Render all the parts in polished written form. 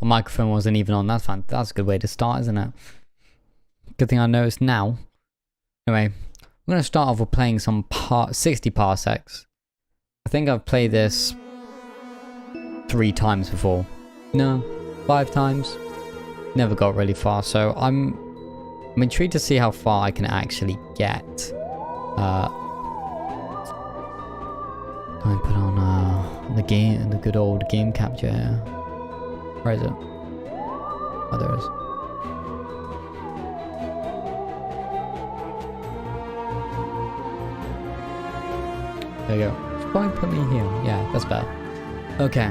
My microphone wasn't even on. That's fine. That's a good way to start, isn't it? Good thing I noticed now. Anyway, we're going to start off with playing some 60 Parsecs. I think I've played this 3 times before. No, 5 times. Never got really far, so I'm intrigued to see how far I can actually get. I put on the good old game capture here. Where is it? Oh, there it is. There you go. Should probably put me here. Yeah, that's better. Okay.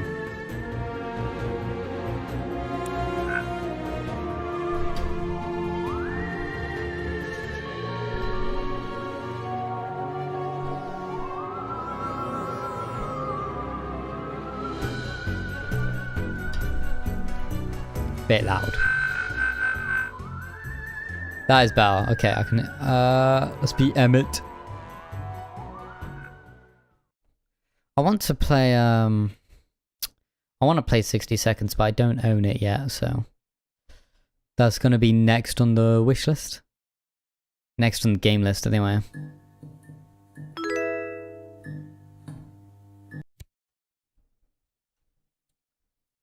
Bit loud. That is better. Okay, I can let's be Emmett. I want to play I want to play 60 seconds, but I don't own it yet, so that's gonna be next on the wish list. Next on the game list anyway.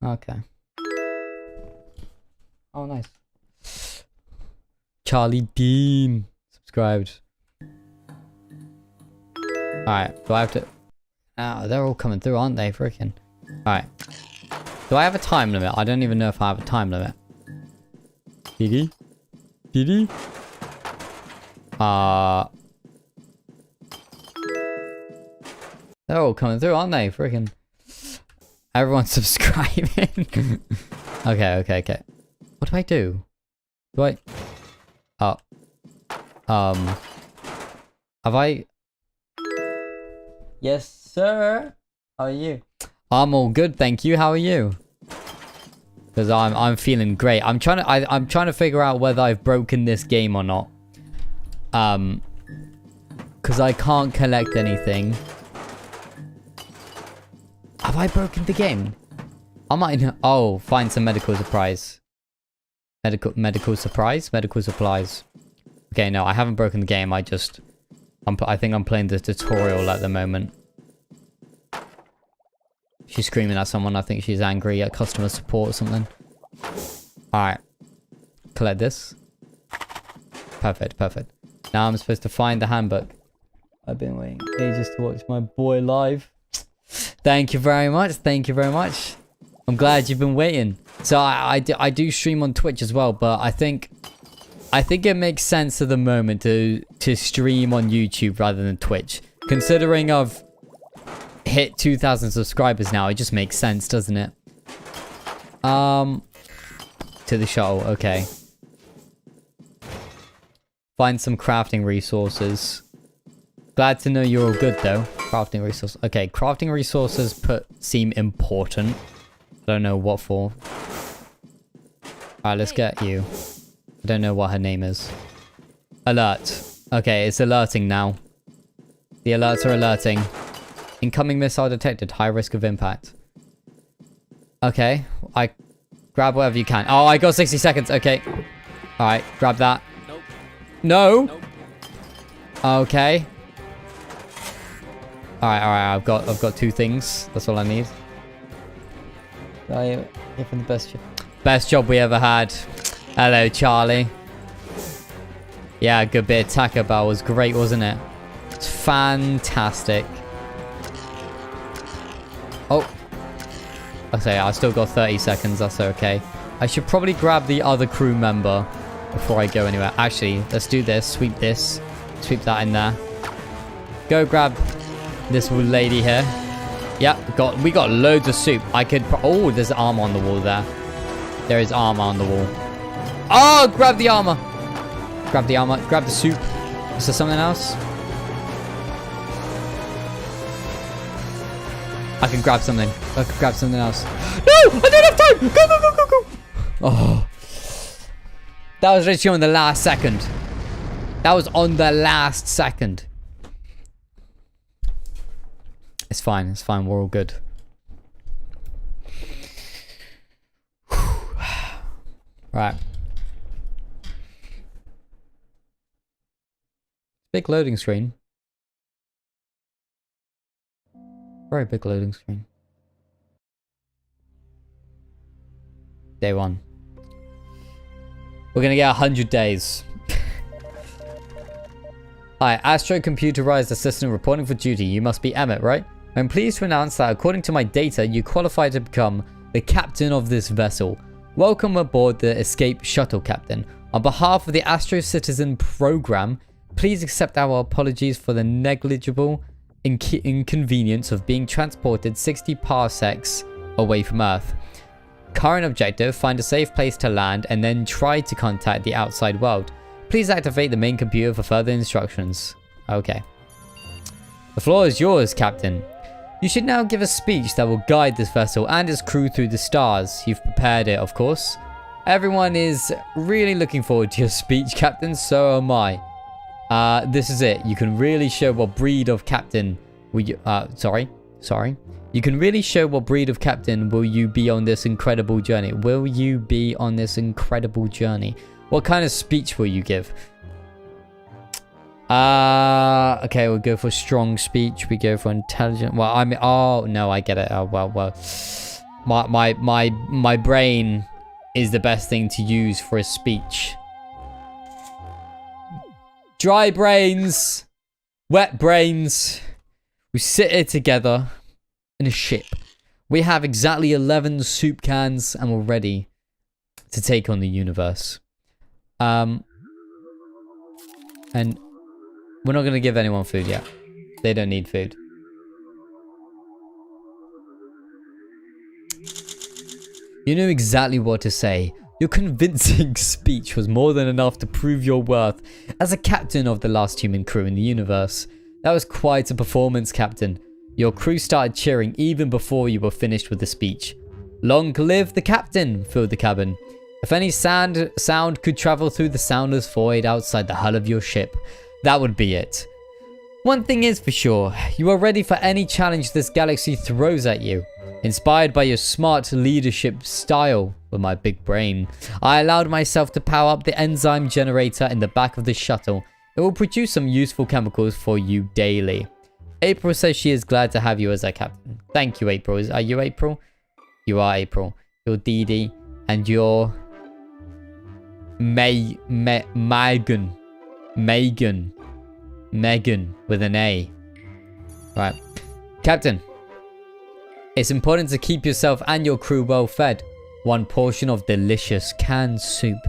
Okay. Oh, nice. Charlie Dean subscribed. Alright, do I have to... Oh, they're all coming through, aren't they? Freaking. Alright. Do I have a time limit? I don't even know if I have a time limit. Didi? Didi? They're all coming through, aren't they? Freaking. Everyone's subscribing. Okay. What do I do? Do I... Oh. Have I... Yes, sir. How are you? I'm all good, thank you. How are you? Because I'm feeling great. I'm trying to figure out whether I've broken this game or not. Because I can't collect anything. Have I broken the game? I might... Oh, find some medical supplies. Medical supplies? Medical supplies. Okay, no, I haven't broken the game. I think I'm playing the tutorial at the moment. She's screaming at someone. I think she's angry at customer support or something. Alright. Collect this. Perfect. Now I'm supposed to find the handbook. I've been waiting ages to watch my boy live. Thank you very much. I'm glad you've been waiting. So I do stream on Twitch as well, but I think it makes sense at the moment to stream on YouTube rather than Twitch. Considering I've hit 2,000 subscribers now, it just makes sense, doesn't it? To the shuttle, okay. Find some crafting resources. Glad to know you're all good though. Crafting resources. Okay, crafting resources seem important. I don't know what for. Alright, let's get you. I don't know what her name is. Alert. Okay, it's alerting now. The alerts are alerting. Incoming missile detected. High risk of impact. Okay. I grab whatever you can. Oh, I got 60 seconds. Okay. Alright, grab that. Nope. No? Nope. Okay. Alright. I've got 2 things. That's all I need. Here for the best job we ever had. Hello, Charlie. Yeah, good bit of Taco Bell was great, wasn't it? It's fantastic. Oh. Okay, I still got 30 seconds. That's okay. I should probably grab the other crew member before I go anywhere. Actually, let's do this. Sweep this. Sweep that in there. Go grab this lady here. Yep, we got loads of soup. I could... Oh, there's armor on the wall there. There is armor on the wall. Oh, grab the armor. Grab the armor. Grab the soup. Is there something else? I can grab something. I can grab something else. No! I don't have time! Go! Oh. That was literally on the last second. That was on the last second. It's fine. We're all good. Right. Big loading screen. Very big loading screen. Day 1. We're gonna get 100 days. Hi, Astro Computerized Assistant reporting for duty. You must be Emmett, right? I'm pleased to announce that according to my data, you qualify to become the captain of this vessel. Welcome aboard the Escape Shuttle, Captain. On behalf of the Astro Citizen Program, please accept our apologies for the negligible inconvenience of being transported 60 parsecs away from Earth. Current objective, find a safe place to land and then try to contact the outside world. Please activate the main computer for further instructions. Okay. The floor is yours, Captain. You should now give a speech that will guide this vessel and its crew through the stars. You've prepared it, of course. Everyone is really looking forward to your speech, Captain. So am I. This is it. You can really show what breed of captain will you... Sorry. You can really show what breed of captain will you be on this incredible journey. Will you be on this incredible journey? What kind of speech will you give? Okay, we'll go for strong speech. We go for intelligent. Well, I mean, oh no, I get it. Oh well. My brain is the best thing to use for a speech. Dry brains, wet brains. We sit here together in a ship. We have exactly 11 soup cans, and we're ready to take on the universe. And we're not going to give anyone food yet. They don't need food. You knew exactly what to say. Your convincing speech was more than enough to prove your worth as a captain of the last human crew in the universe. That was quite a performance, Captain. Your crew started cheering even before you were finished with the speech. Long live the captain, filled the cabin. If any sound could travel through the soundless void outside the hull of your ship, that would be it. One thing is for sure, you are ready for any challenge this galaxy throws at you. Inspired by your smart leadership style with my big brain, I allowed myself to power up the enzyme generator in the back of the shuttle. It will produce some useful chemicals for you daily. April says she is glad to have you as our captain. Thank you, April. Are you April? You are April. You're Dee Dee. And you're... Megan with an A. Right. Captain, it's important to keep yourself and your crew well fed. One portion of delicious canned soup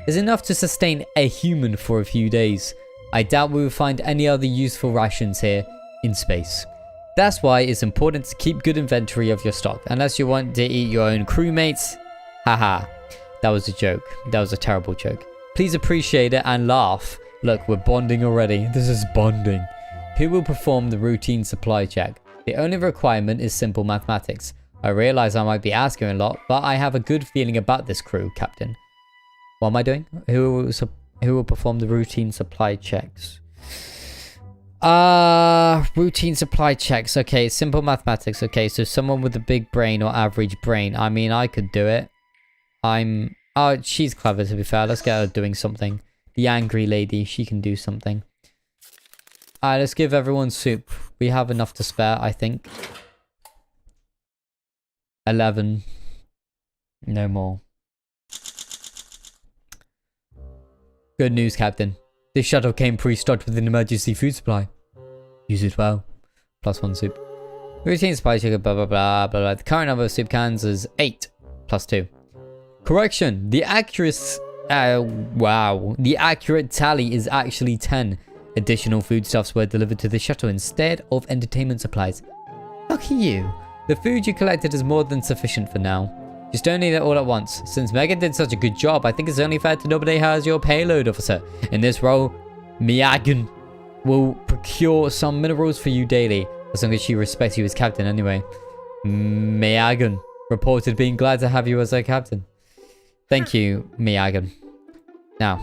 is enough to sustain a human for a few days. I doubt we will find any other useful rations here in space. That's why it's important to keep good inventory of your stock, unless you want to eat your own crewmates. Haha. That was a joke. That was a terrible joke. Please appreciate it and laugh. Look, we're bonding already. This is bonding. Who will perform the routine supply check? The only requirement is simple mathematics. I realize I might be asking a lot, but I have a good feeling about this crew, Captain. What am I doing? Who will perform the routine supply checks? Routine supply checks. Okay, simple mathematics. Okay, so someone with a big brain or average brain. I mean, I could do it. Oh, she's clever, to be fair. Let's get her doing something. The angry lady, she can do something. Alright, let's give everyone soup. We have enough to spare, I think. 11. No more. Good news, Captain. This shuttle came pre-stocked with an emergency food supply. Use it well. +1 soup. Routine supply check, blah, blah, blah, blah, blah. The current number of soup cans is 8. +2. Correction. The accurate tally is actually 10. Additional foodstuffs were delivered to the shuttle instead of entertainment supplies. Lucky you. The food you collected is more than sufficient for now. Just don't need it all at once. Since Megan did such a good job, I think it's only fair to nominate her as your payload officer. In this role, Megan will procure some minerals for you daily, as long as she respects you as captain anyway. Megan reported being glad to have you as her captain. Thank you, Megan. Now,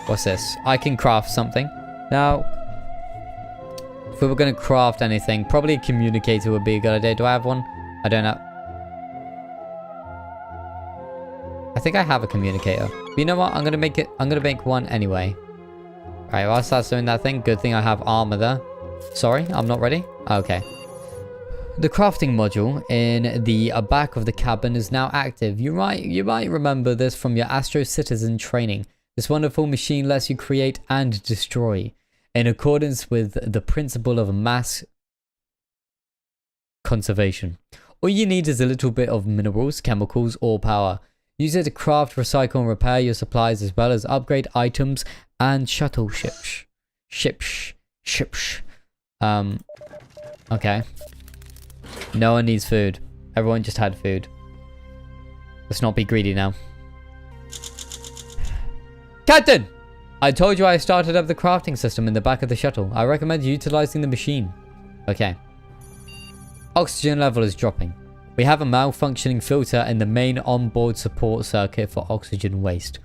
what's this? I can craft something. Now, if we were going to craft anything, probably a communicator would be a good idea. Do I have one? I don't know. I think I have a communicator. But you know what? I'm gonna make one anyway. Alright, whilst that's doing that thing, good thing I have armor there. Sorry, I'm not ready? Okay. The crafting module in the back of the cabin is now active. You might remember this from your Astro Citizen training. This wonderful machine lets you create and destroy in accordance with the principle of mass conservation. All you need is a little bit of minerals, chemicals, or power. Use it to craft, recycle, and repair your supplies as well as upgrade items and shuttle ships. Okay. No one needs food. Everyone just had food. Let's not be greedy now. Captain! I told you I started up the crafting system in the back of the shuttle. I recommend utilizing the machine. Okay. Oxygen level is dropping. We have a malfunctioning filter in the main onboard support circuit for oxygen waste.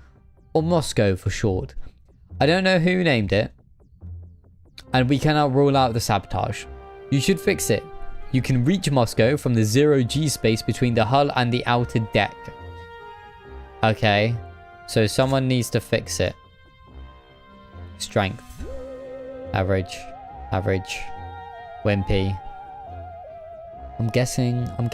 Or Moscow for short. I don't know who named it. And we cannot rule out the sabotage. You should fix it. You can reach Moscow from the 0G space between the hull and the outer deck. Okay. So someone needs to fix it. Strength. Average. Average. Wimpy. I'm guessing. I'm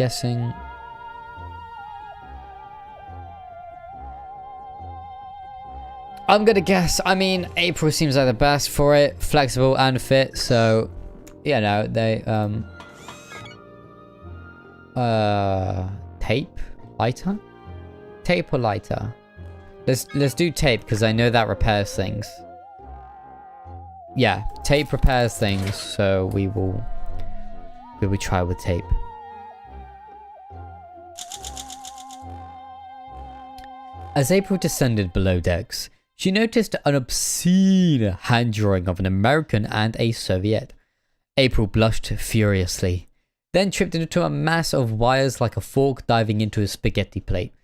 gonna guess. I mean, April seems like the best for it. Flexible and fit. So, you know, they, tape? Lighter? Tape or lighter? Let's do tape because I know that repairs things. Yeah, tape repairs things, so we will try with tape. As April descended below decks, she noticed an obscene hand drawing of an American and a Soviet. April blushed furiously, then tripped into a mass of wires like a fork diving into a spaghetti plate.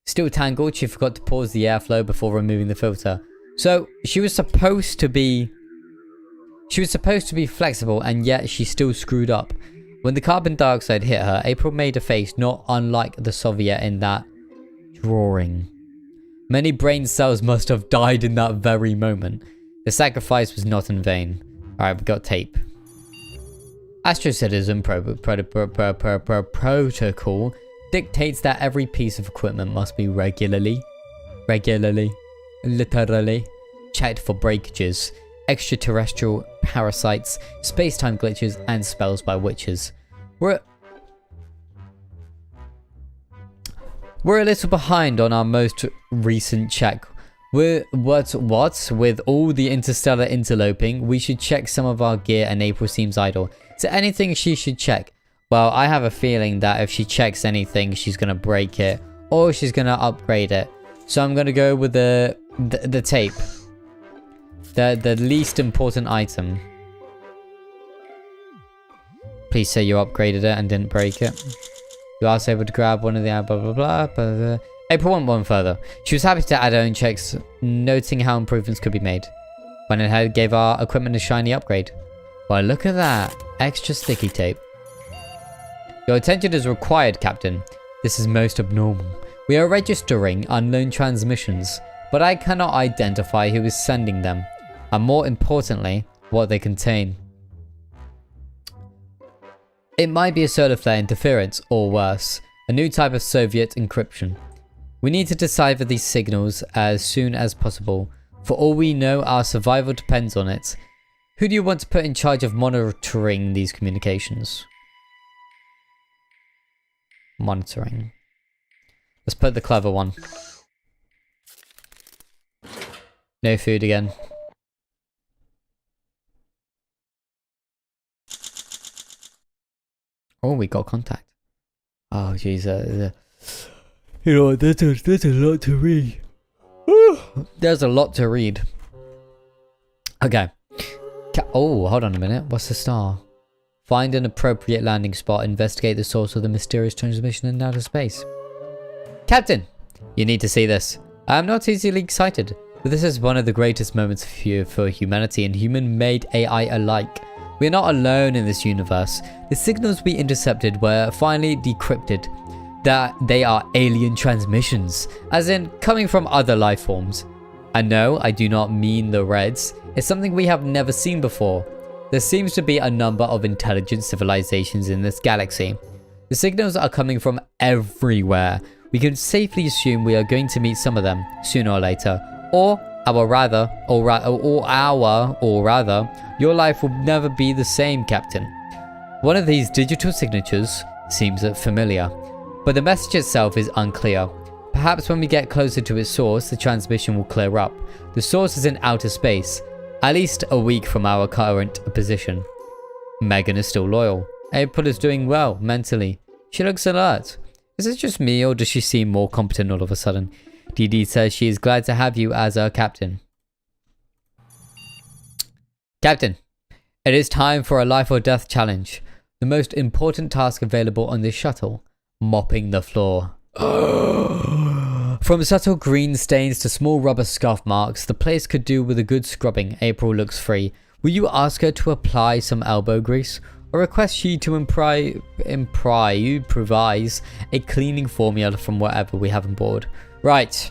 Still tangled, she forgot to pause the airflow before removing the filter. So, she was supposed to be flexible, and yet she still screwed up. When the carbon dioxide hit her, April made a face not unlike the Soviet in that drawing. Many brain cells must have died in that very moment. The sacrifice was not in vain. Alright, we got tape. Astro Citizen protocol dictates that every piece of equipment must be literally checked for breakages, extraterrestrial parasites, space-time glitches, and spells by witches. We're a little behind on our most recent check. With all the interstellar interloping, we should check some of our gear, and April seems idle. Is there anything she should check? Well, I have a feeling that if she checks anything, she's going to break it, or she's going to upgrade it. So I'm going to go with the tape. The least important item. Please say you upgraded it and didn't break it. You are able to grab one of the blah blah blah. But April went one further. She was happy to add her own checks, noting how improvements could be made. Went ahead, gave our equipment a shiny upgrade. Well, look at that. Extra sticky tape. Your attention is required, Captain. This is most abnormal. We are registering unknown transmissions, but I cannot identify who is sending them, and more importantly, what they contain. It might be a solar flare interference, or worse, a new type of Soviet encryption. We need to decipher these signals as soon as possible. For all we know, our survival depends on it. Who do you want to put in charge of monitoring these communications? Monitoring. Let's put the clever one. No food again. Oh, we got contact. Oh, jeez. You know, there's a lot to read. There's a lot to read. Okay. Oh, hold on a minute. What's the star? Find an appropriate landing spot. Investigate the source of the mysterious transmission in outer space. Captain! You need to see this. I am not easily excited, but this is one of the greatest moments for humanity and human-made AI alike. We are not alone in this universe. The signals we intercepted were finally decrypted. that they are alien transmissions, as in coming from other life forms. And no, I do not mean the Reds. It's something we have never seen before. There seems to be a number of intelligent civilizations in this galaxy. The signals are coming from everywhere. We can safely assume we are going to meet some of them sooner or later. Or rather, your life will never be the same, Captain. One of these digital signatures seems familiar, but the message itself is unclear. Perhaps when we get closer to its source, the transmission will clear up. The source is in outer space, at least a week from our current position. Megan is still loyal. April is doing well mentally. She looks alert. Is it just me, or does she seem more competent all of a sudden? Dee Dee says she is glad to have you as our captain. Captain, it is time for a life or death challenge. The most important task available on this shuttle: mopping the floor. From subtle green stains to small rubber scuff marks, the place could do with a good scrubbing. April looks free. Will you ask her to apply some elbow grease? Or request she to improvise a cleaning formula from whatever we have on board? Right.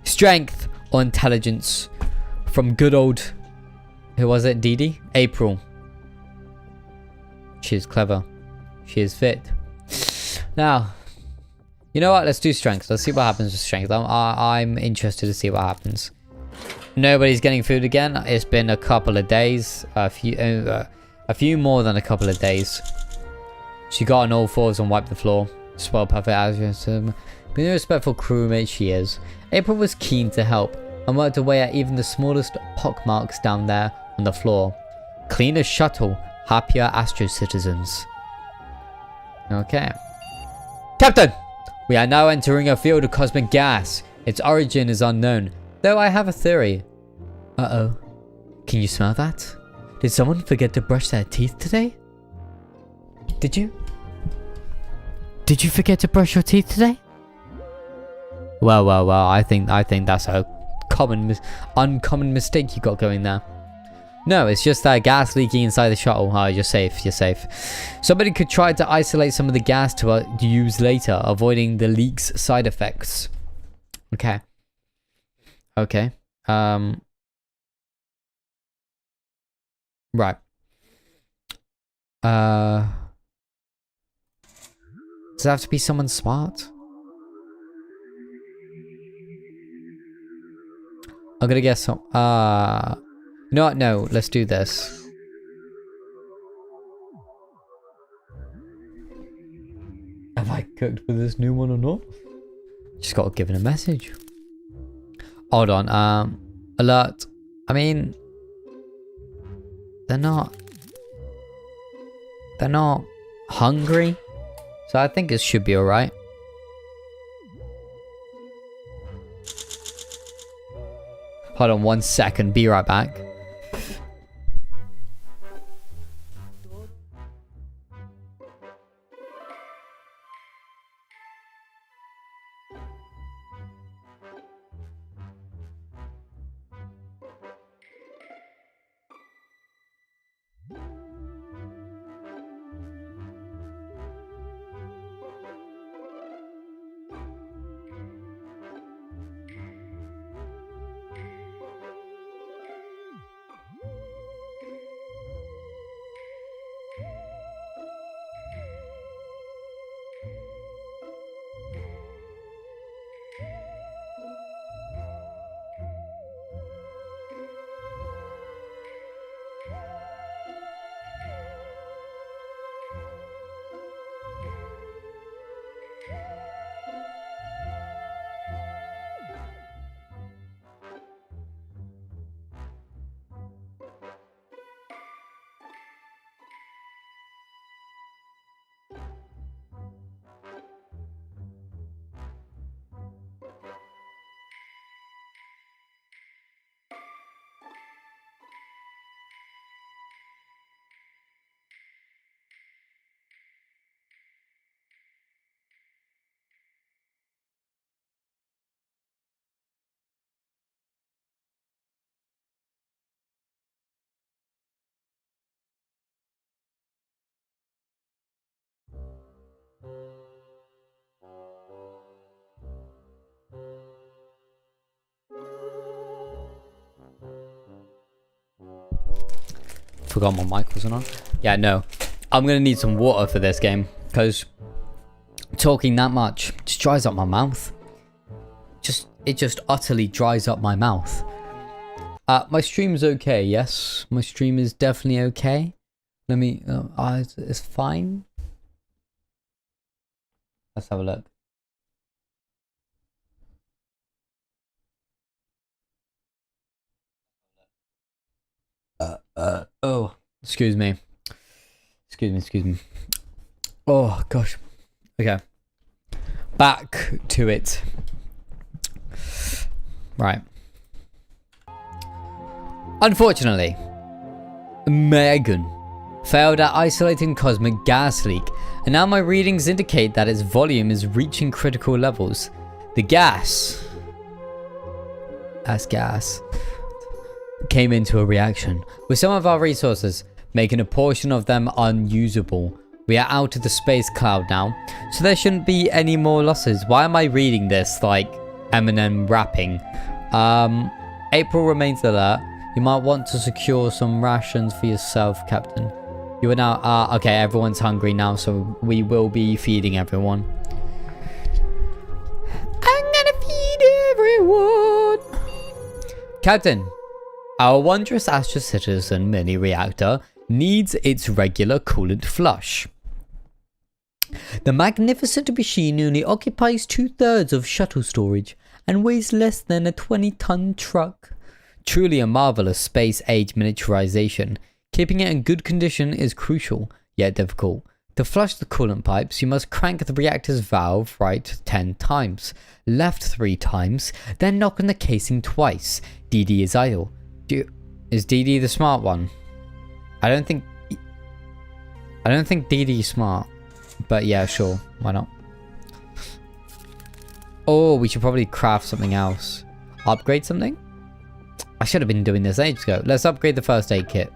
Strength or intelligence from good old... Who was it? Dee Dee? April. She is clever. She is fit. Now, you know what? Let's do strength. Let's see what happens with strength. I'm interested to see what happens. Nobody's getting food again. It's been a couple of days. A few more than a couple of days. She got on all fours and wiped the floor. Swell perfect as being a respectful crewmate she is. April was keen to help and worked away at even the smallest pock marks down there on the floor. Cleaner shuttle, happier Astro citizens. Okay. Captain! We are now entering a field of cosmic gas. Its origin is unknown, though I have a theory. Uh-oh. Can you smell that? Did someone forget to brush their teeth today? Did you? Did you forget to brush your teeth today? Well. I think that's a uncommon mistake you got going there. No, it's just that gas leaking inside the shuttle. Oh, you're safe. You're safe. Somebody could try to isolate some of the gas to use later, avoiding the leak's side effects. Okay. Okay. Right. Does it have to be someone smart? I'm gonna guess some. You know what? No, let's do this. Have I cooked with this new one or not? Just gotta give it a message. Hold on. Alert. I mean, they're not hungry, so I think it should be all right. Hold on 1 second. Be right back. Forgot my mic wasn't on. Yeah, no. I'm going to need some water for this game. Because talking that much just dries up my mouth. It just utterly dries up my mouth. My stream's okay, yes. My stream is definitely okay. Let me... it's fine. Let's have a look. Oh, excuse me. Excuse me. Oh, gosh. Okay. Back to it. Right. Unfortunately, Megan failed at isolating cosmic gas leak, and now my readings indicate that its volume is reaching critical levels. The gas... That's gas. Came into a reaction with some of our resources, making a portion of them unusable. We are out of the space cloud now, so there shouldn't be any more losses. Why am I reading this like Eminem rapping? April remains alert. You might want to secure some rations for yourself, Captain. You are now... okay, everyone's hungry now, so we will be feeding everyone. I'm gonna feed everyone! Captain, our wondrous Astro Citizen mini reactor needs its regular coolant flush. The magnificent machine only occupies 2/3 of shuttle storage and weighs less than a 20-ton truck. Truly a marvelous space-age miniaturization. Keeping it in good condition is crucial, yet difficult. To flush the coolant pipes, you must crank the reactor's valve right 10 times, left 3 times, then knock on the casing twice. DD is idle. Is DD the smart one? I don't think DD is smart. But yeah, sure. Why not? Oh, we should probably craft something else. Upgrade something? I should have been doing this ages ago. Let's upgrade the first aid kit.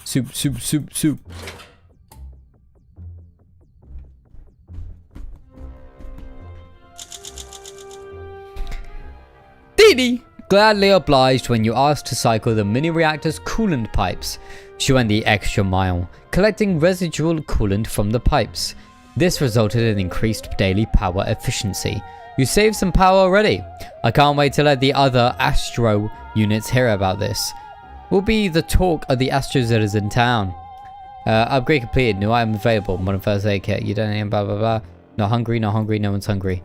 Soup. DD gladly obliged when you asked to cycle the mini reactor's coolant pipes. She went the extra mile, collecting residual coolant from the pipes. This resulted in increased daily power efficiency. You saved some power already. I can't wait to let the other Astro units hear about this. Will be the talk of the Astro Citizen town. Upgrade completed. New item available. Modern first aid kit. You don't need blah blah blah. Not hungry. No one's hungry.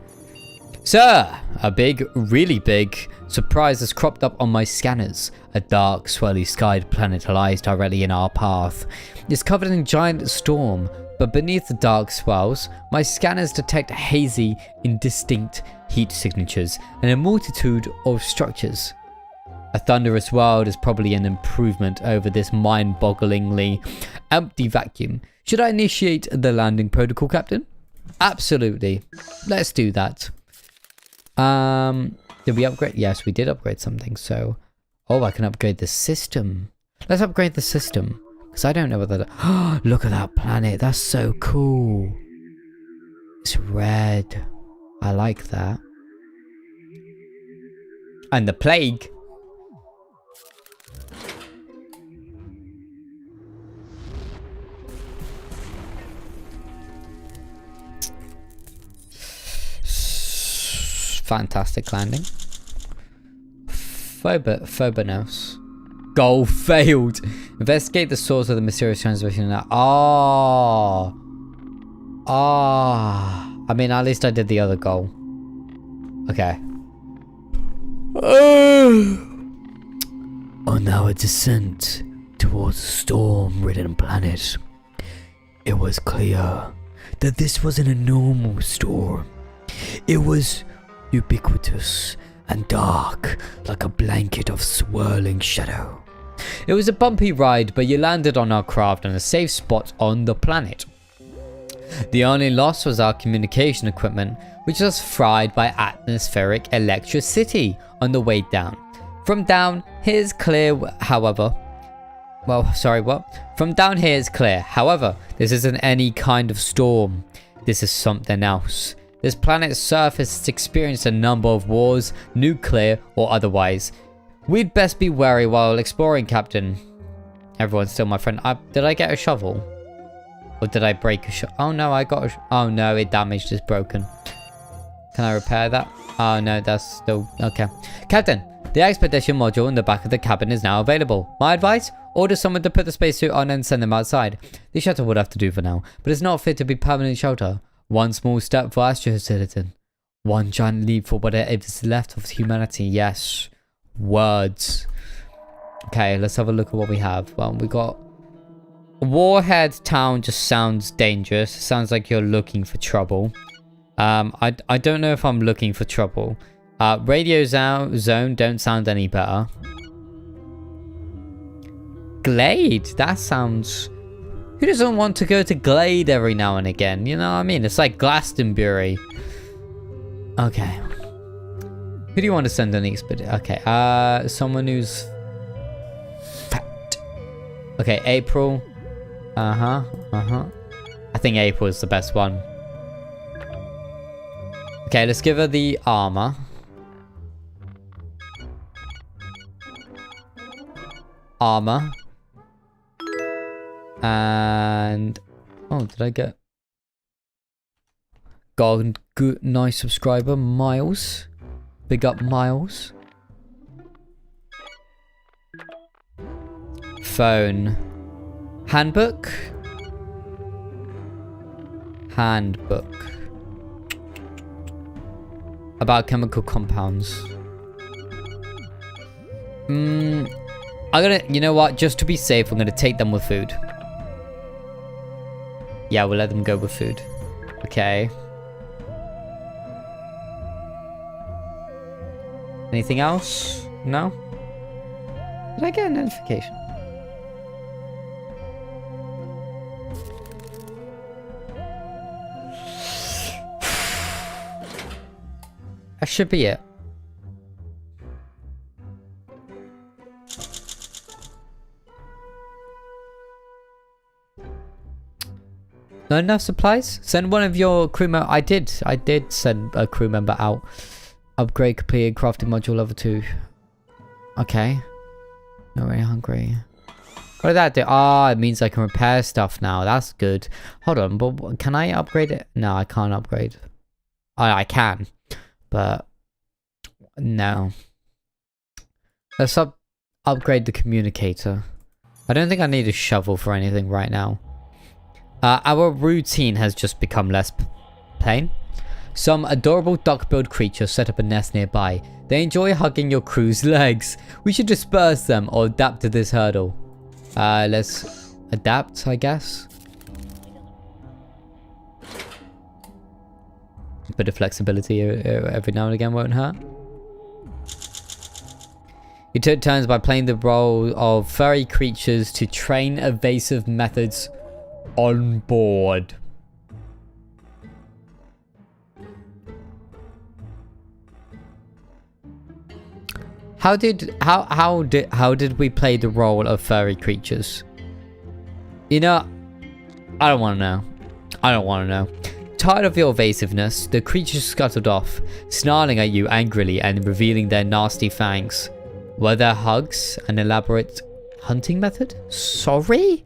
Sir, a big, really big surprise has cropped up on my scanners. A dark, swirly skied planet lies directly in our path. It's covered in a giant storm, but beneath the dark swirls, my scanners detect hazy, indistinct heat signatures and a multitude of structures. A thunderous world is probably an improvement over this mind-bogglingly empty vacuum. Should I initiate the landing protocol, Captain? Absolutely. Let's do that. Did we upgrade? Yes, we did upgrade something. So, I can upgrade the system. Let's upgrade the system. Because I don't know whether... Look at that planet. That's so cool. It's red. I like that. And the plague. Fantastic landing. Phobonos. Goal failed. Investigate the source of the mysterious transmission. I mean, at least I did the other goal. Okay. On our descent towards a storm-ridden planet, it was clear that this wasn't a normal storm. It was ubiquitous and dark, like a blanket of swirling shadow. It was a bumpy ride, but you landed on our craft in a safe spot on the planet. The only loss was our communication equipment, which was fried by atmospheric electricity on the way down. From down here is clear, however. From down here is clear. However, this isn't any kind of storm. This is something else. This planet's surface has experienced a number of wars, nuclear or otherwise. We'd best be wary while exploring, Captain. Everyone's still my friend. Did I get a shovel? Or did I break a shovel? Oh no, I got a... Oh no, it damaged. It's broken. Can I repair that? Oh no, that's still... Okay. Captain, the expedition module in the back of the cabin is now available. My advice? Order someone to put the spacesuit on and send them outside. The shelter would have to do for now, but it's not fit to be permanent shelter. One small step for Astrocytizens. One giant leap for whatever is left of humanity. Yes. Words. Okay, let's have a look at what we have. Well, we got... Warhead Town just sounds dangerous. Sounds like you're looking for trouble. I don't know if I'm looking for trouble. Radio Zone don't sound any better. Glade, that sounds... Who doesn't want to go to Glade every now and again? You know what I mean? It's like Glastonbury. Okay. Who do you want to send an expedition? Okay, someone who's fat. Okay, April. I think April is the best one. Okay, let's give her the armor. And... Oh, did I get... God, good, nice subscriber. Miles. Big up, Miles. Phone. Handbook. About chemical compounds. I'm gonna... You know what? Just to be safe, I'm gonna take them with food. Yeah, we'll let them go with food. Okay. Anything else? No? Did I get a notification? That should be it. Not enough supplies? Send one of your crew members. I did send a crew member out. Upgrade completed. Crafting module level 2. Okay. Not very hungry. What did that do? Ah, it means I can repair stuff now. That's good. Hold on, but can I upgrade it? No, I can't upgrade. I can, but no. Let's upgrade the communicator. I don't think I need a shovel for anything right now. Our routine has just become less plain. Some adorable duck-billed creatures set up a nest nearby. They enjoy hugging your crew's legs. We should disperse them or adapt to this hurdle. Let's adapt, I guess. A bit of flexibility every now and again won't hurt. You took turns by playing the role of furry creatures to train evasive methods on board. How did we play the role of furry creatures? You know, I don't want to know. Tired of your evasiveness, the creatures scuttled off, snarling at you angrily and revealing their nasty fangs. Were their hugs an elaborate hunting method? Sorry?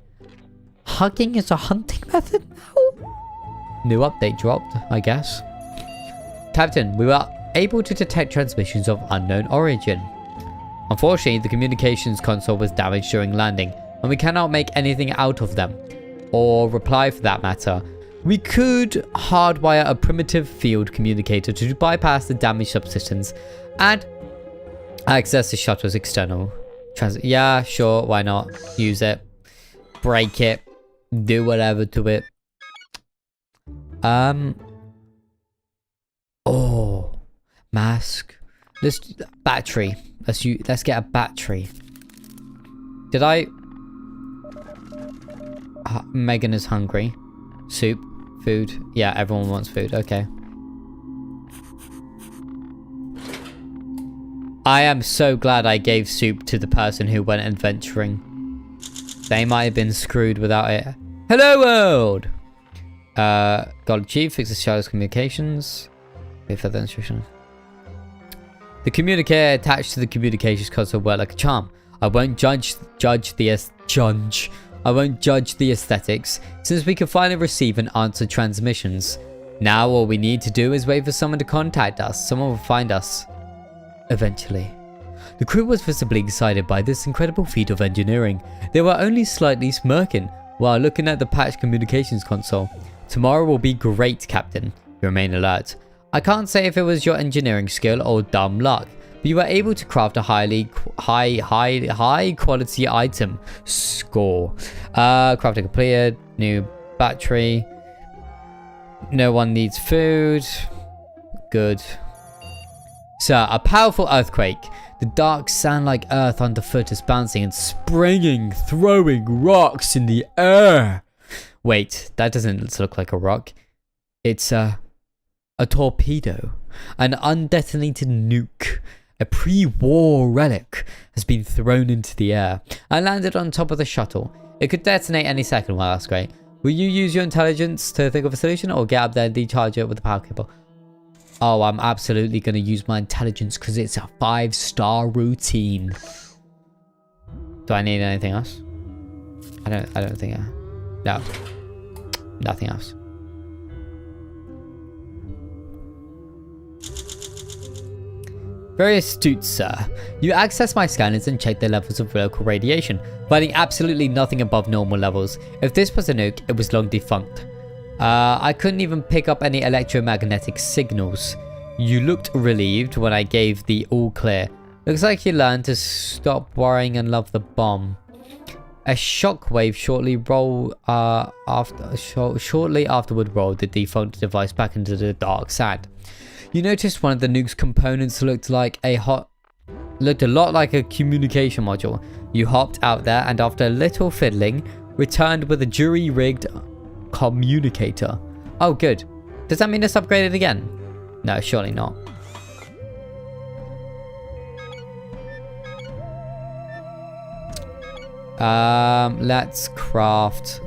Hugging is a hunting method now? New update dropped, I guess. Captain, we were able to detect transmissions of unknown origin. Unfortunately, the communications console was damaged during landing, and we cannot make anything out of them. Or reply for that matter. We could hardwire a primitive field communicator to bypass the damaged subsystems and access the shuttle's external yeah, sure, why not? Use it. Break it. Do whatever to it. Oh, mask. Battery. Let's get a battery. Did I? Megan is hungry. Soup, food. Yeah, everyone wants food. Okay. I am so glad I gave soup to the person who went adventuring. They might have been screwed without it. Hello world! Got achieved. Fix the shard's communications. Wait for the instruction. The communicator attached to the communications console worked like a charm. I won't judge the aesthetics, since we can finally receive and answer transmissions. Now all we need to do is wait for someone to contact us. Someone will find us. Eventually. The crew was visibly excited by this incredible feat of engineering. They were only slightly smirking while looking at the patched communications console. Tomorrow will be great, Captain. You remain alert. I can't say if it was your engineering skill or dumb luck, but you were able to craft a high quality item. Score. Crafting completed. New battery. No one needs food. Good. Sir, a powerful earthquake. The dark sand-like earth underfoot is bouncing and springing, throwing rocks in the air. Wait, that doesn't look like a rock. It's a torpedo. An undetonated nuke. A pre-war relic has been thrown into the air and landed on top of the shuttle. It could detonate any second. Well, that's great. Will you use your intelligence to think of a solution, or get up there and decharge it with a power cable? Oh, I'm absolutely going to use my intelligence because it's a 5-star routine. Do I need anything else? I don't think no. Nothing else. Very astute, sir. You access my scanners and check the levels of local radiation, finding absolutely nothing above normal levels. If this was a nuke, it was long defunct. I couldn't even pick up any electromagnetic signals. You looked relieved when I gave the all clear. Looks like you learned to stop worrying and love the bomb. A shockwave shortly afterward rolled the defunct device back into the dark sand. You noticed one of the nuke's components looked a lot like a communication module. You hopped out there and after a little fiddling, returned with a jury-rigged communicator. Oh, good. Does that mean it's upgraded again? No, surely not. Let's craft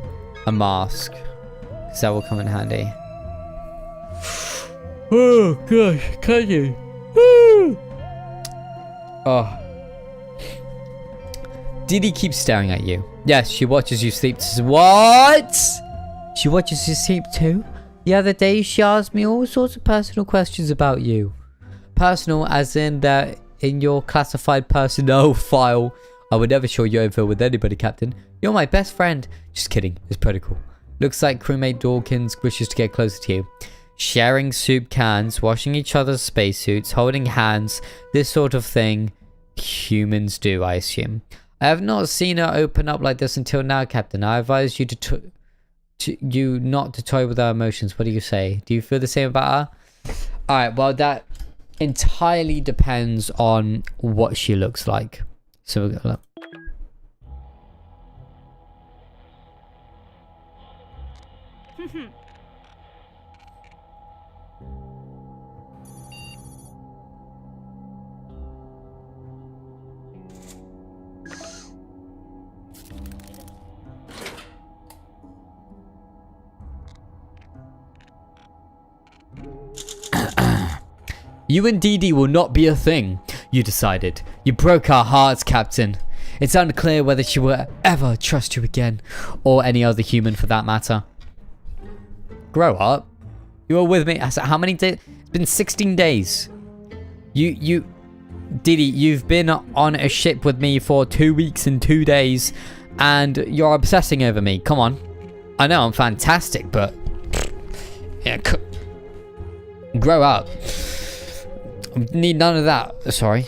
a mask, because that will come in handy. Oh gosh, can you? Oh. Didi keeps staring at you. Yes, she watches you sleep. What? She watches you sleep too? The other day she asked me all sorts of personal questions about you. Personal as in that in your classified personnel file. I would never share your info with anybody, Captain. You're my best friend. Just kidding, it's protocol. Looks like crewmate Dawkins wishes to get closer to you. Sharing soup cans, washing each other's spacesuits, holding hands, this sort of thing. Humans do, I assume. I have not seen her open up like this until now, Captain. I advise you not to toy with her emotions. What do you say? Do you feel the same about her? Alright, well that entirely depends on what she looks like. So we're gonna look. You and Didi will not be a thing, you decided. You broke our hearts, Captain. It's unclear whether she will ever trust you again, or any other human for that matter. Grow up. You were with me. How many days? It's been 16 days. Didi, you've been on a ship with me for 2 weeks and 2 days, and you're obsessing over me. Come on. I know I'm fantastic, but yeah, grow up. Need none of that. Sorry.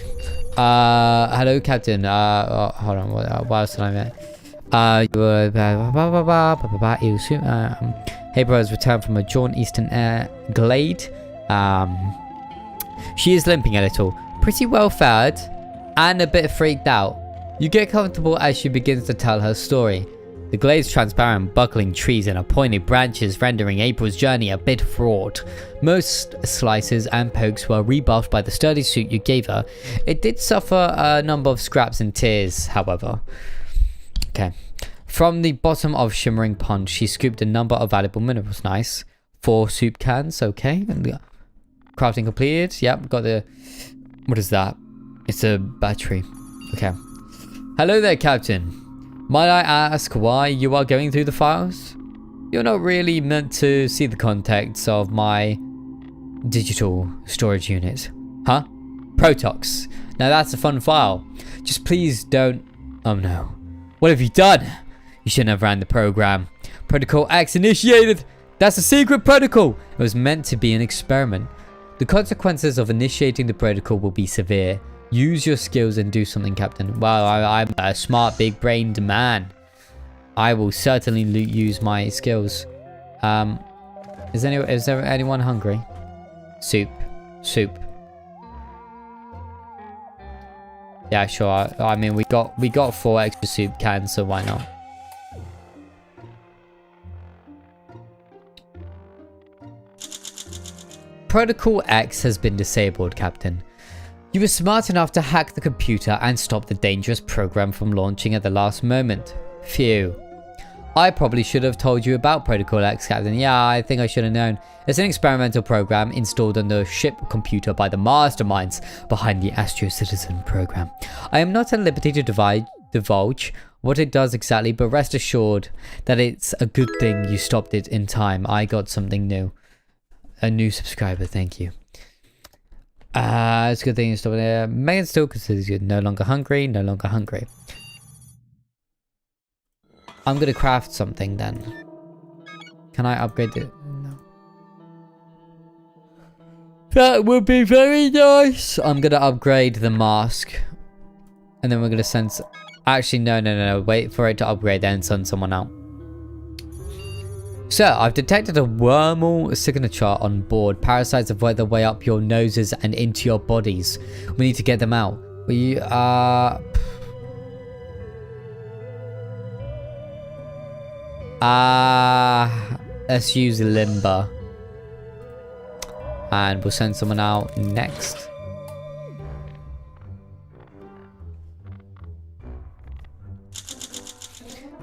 Hello, Captain. Hold on. What else did I mean? Hey, bros, returned from a jaunt eastern air glade. She is limping a little. Pretty well fed and a bit freaked out. You get comfortable as she begins to tell her story. The glade's transparent, buckling trees and pointed branches rendering April's journey a bit fraught. Most slices and pokes were rebuffed by the sturdy suit you gave her. It did suffer a number of scraps and tears, however. Okay. From the bottom of Shimmering Pond, she scooped a number of valuable minerals. Nice. 4 soup cans, okay. And crafting completed. Yep, got the What is that? It's a battery. Okay. Hello there, Captain. Might I ask why you are going through the files? You're not really meant to see the contents of my digital storage unit. Huh? Protox. Now that's a fun file. Just please don't... Oh no. What have you done? You shouldn't have ran the program. Protocol X initiated. That's a secret protocol. It was meant to be an experiment. The consequences of initiating the protocol will be severe. Use your skills and do something, Captain. Well, I'm a smart, big-brained man. I will certainly use my skills. Is there anyone hungry? Soup. Yeah, sure. I mean, we got 4 extra soup cans, so why not? Protocol X has been disabled, Captain. You were smart enough to hack the computer and stop the dangerous program from launching at the last moment. Phew. I probably should have told you about Protocol X, Captain. Yeah, I think I should have known. It's an experimental program installed on the ship computer by the masterminds behind the Astro Citizen program. I am not at liberty to divulge what it does exactly, but rest assured that it's a good thing you stopped it in time. I got something new. A new subscriber, thank you. It's a good thing you stopped it. Megan still considers you no longer hungry, I'm gonna craft something then. Can I upgrade it? No. That would be very nice. I'm gonna upgrade the mask. And then we're gonna send... Actually, no. Wait for it to upgrade, then send someone out. Sir, I've detected a wormhole signature on board. Parasites have worked their way up your noses and into your bodies. We need to get them out. Let's use Limber. And we'll send someone out next.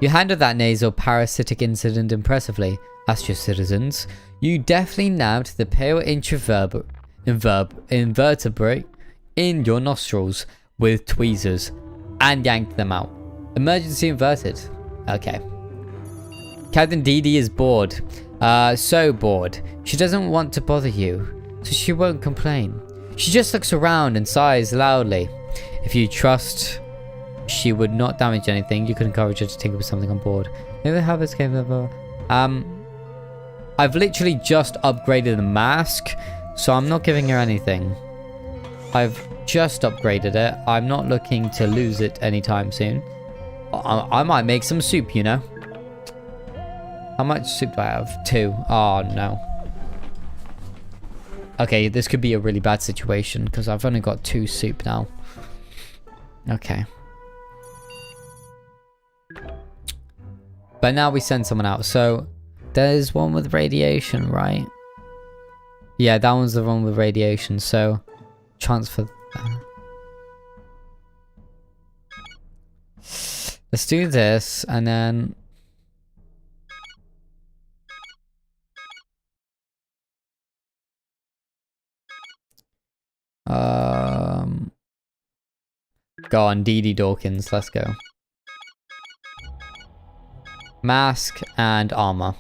You handled that nasal parasitic incident impressively, Astro Citizens. You definitely nabbed the pale invertebrate in your nostrils with tweezers and yanked them out. Emergency inverted. Okay. Captain Dee Dee is bored. So bored. She doesn't want to bother you, so she won't complain. She just looks around and sighs loudly. If you trust she would not damage anything, you could encourage her to tinker with something on board. Maybe the habits came over. I've literally just upgraded the mask, so I'm not giving her anything. I've just upgraded it. I'm not looking to lose it anytime soon. I might make some soup, you know. How much soup do I have? 2. Oh, no. Okay, this could be a really bad situation because I've only got 2 soup now. Okay. But now we send someone out. So, there's one with radiation, right? Yeah, that one's the one with radiation. So, transfer that. Let's do this and then... Go on, Dee Dee Dawkins, let's go. Mask and armor.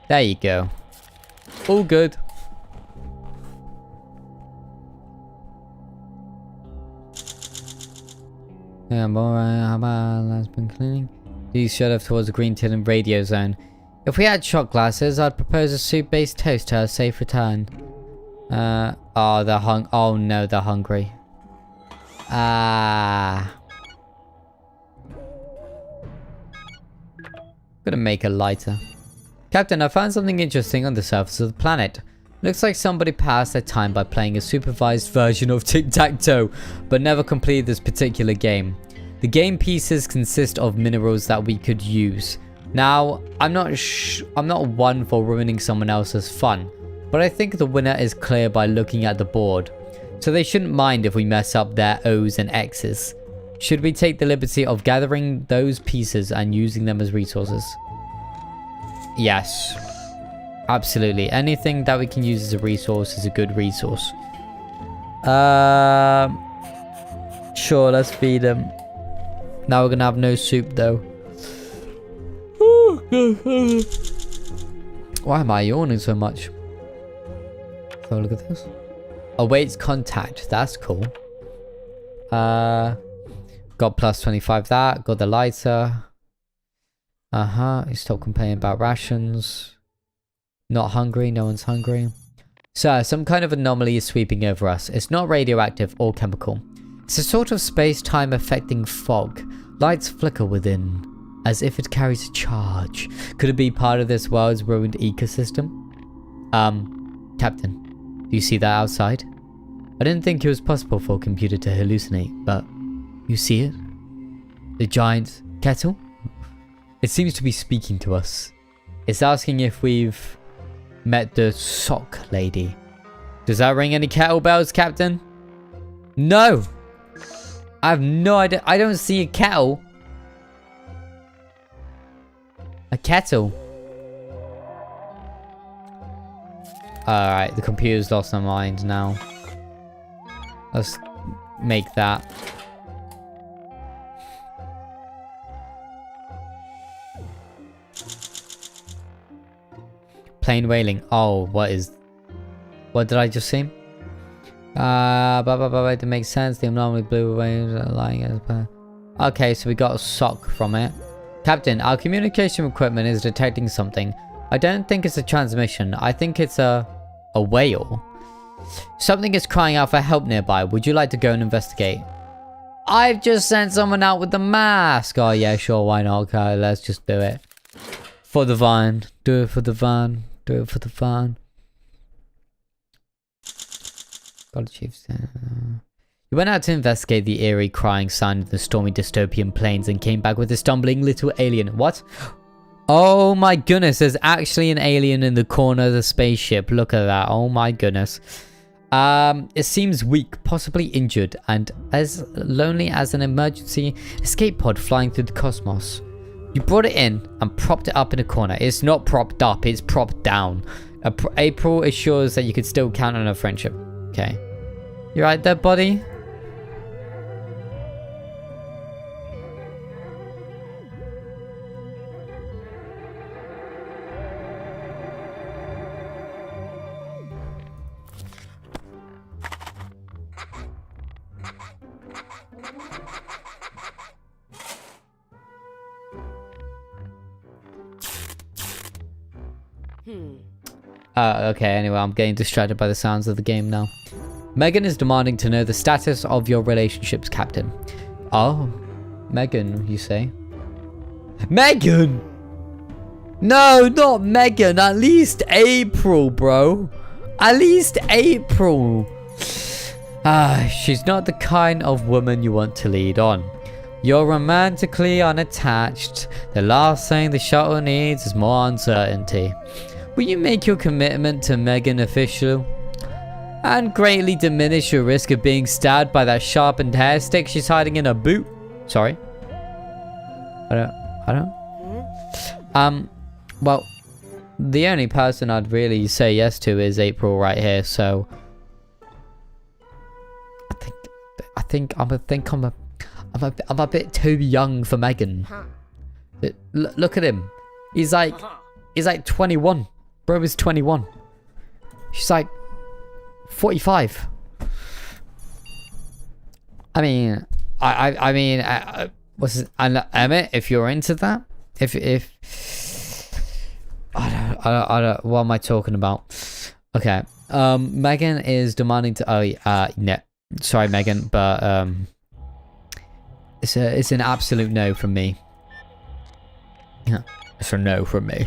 There you go. All good. Yeah, alright, how about that's been cleaning? These shut off towards the green tin and radio zone. If we had shot glasses, I'd propose a soup-based toast to a safe return. Oh, no, they're hungry. Gonna make a lighter. Captain, I found something interesting on the surface of the planet. Looks like somebody passed their time by playing a supervised version of tic-tac-toe, but never completed this particular game. The game pieces consist of minerals that we could use. Now, I'm not one for ruining someone else's fun, but I think the winner is clear by looking at the board. So they shouldn't mind if we mess up their O's and X's. Should we take the liberty of gathering those pieces and using them as resources? Yes. Absolutely. Anything that we can use as a resource is a good resource. Sure, let's feed him. Now we're gonna have no soup though. Why am I yawning so much? So look at this. Awaits contact. That's cool. Got plus 25 that. Got the lighter. He stopped complaining about rations. Not hungry. No one's hungry. So, some kind of anomaly is sweeping over us. It's not radioactive or chemical. It's a sort of space-time affecting fog. Lights flicker within, as if it carries a charge. Could it be part of this world's ruined ecosystem? Captain, do you see that outside? I didn't think it was possible for a computer to hallucinate, but you see it? The giant kettle? It seems to be speaking to us. It's asking if we've met the sock lady. Does that ring any kettlebells, Captain? No! I have no idea. I don't see a kettle. A kettle. Alright, the computer's lost their mind now. Let's make that. Plain wailing. Oh, what did I just see? That makes sense. The anomaly blew away, lying as per. Okay, so we got a sock from it. Captain, our communication equipment is detecting something. I don't think it's a transmission. I think it's a whale. Something is crying out for help nearby. Would you like to go and investigate? I've just sent someone out with the mask. Oh yeah, sure, why not? Okay, let's just do it. For the van. Do it for the van. Do it for the van. God, Chiefs. You went out to investigate the eerie crying sound in the stormy dystopian plains and came back with a stumbling little alien. What? Oh my goodness, there's actually an alien in the corner of the spaceship. Look at that. Oh my goodness. It seems weak, possibly injured, and as lonely as an emergency escape pod flying through the cosmos. You brought it in and propped it up in a corner. It's not propped up, it's propped down. April assures that you could still count on her friendship. Okay. You right there, buddy? Okay, anyway, I'm getting distracted by the sounds of the game now. Megan is demanding to know the status of your relationships, Captain. Oh, Megan, you say? Megan! No, not Megan. At least April, bro. At least April. She's not the kind of woman you want to lead on. You're romantically unattached. The last thing the shuttle needs is more uncertainty. Will you make your commitment to Megan official? And greatly diminish your risk of being stabbed by that sharpened hair stick she's hiding in her boot? Sorry? I don't? Well, the only person I'd really say yes to is April right here, so... I think I'm a bit too young for Megan. Look at him. He's like 21. Bro is 21. She's like 45. I mean, I mean, what's it? Emmett, if you're into that, if I don't. What am I talking about? Okay. Megan is demanding to. No, sorry, Megan, but it's an absolute no from me. Yeah, it's a no from me.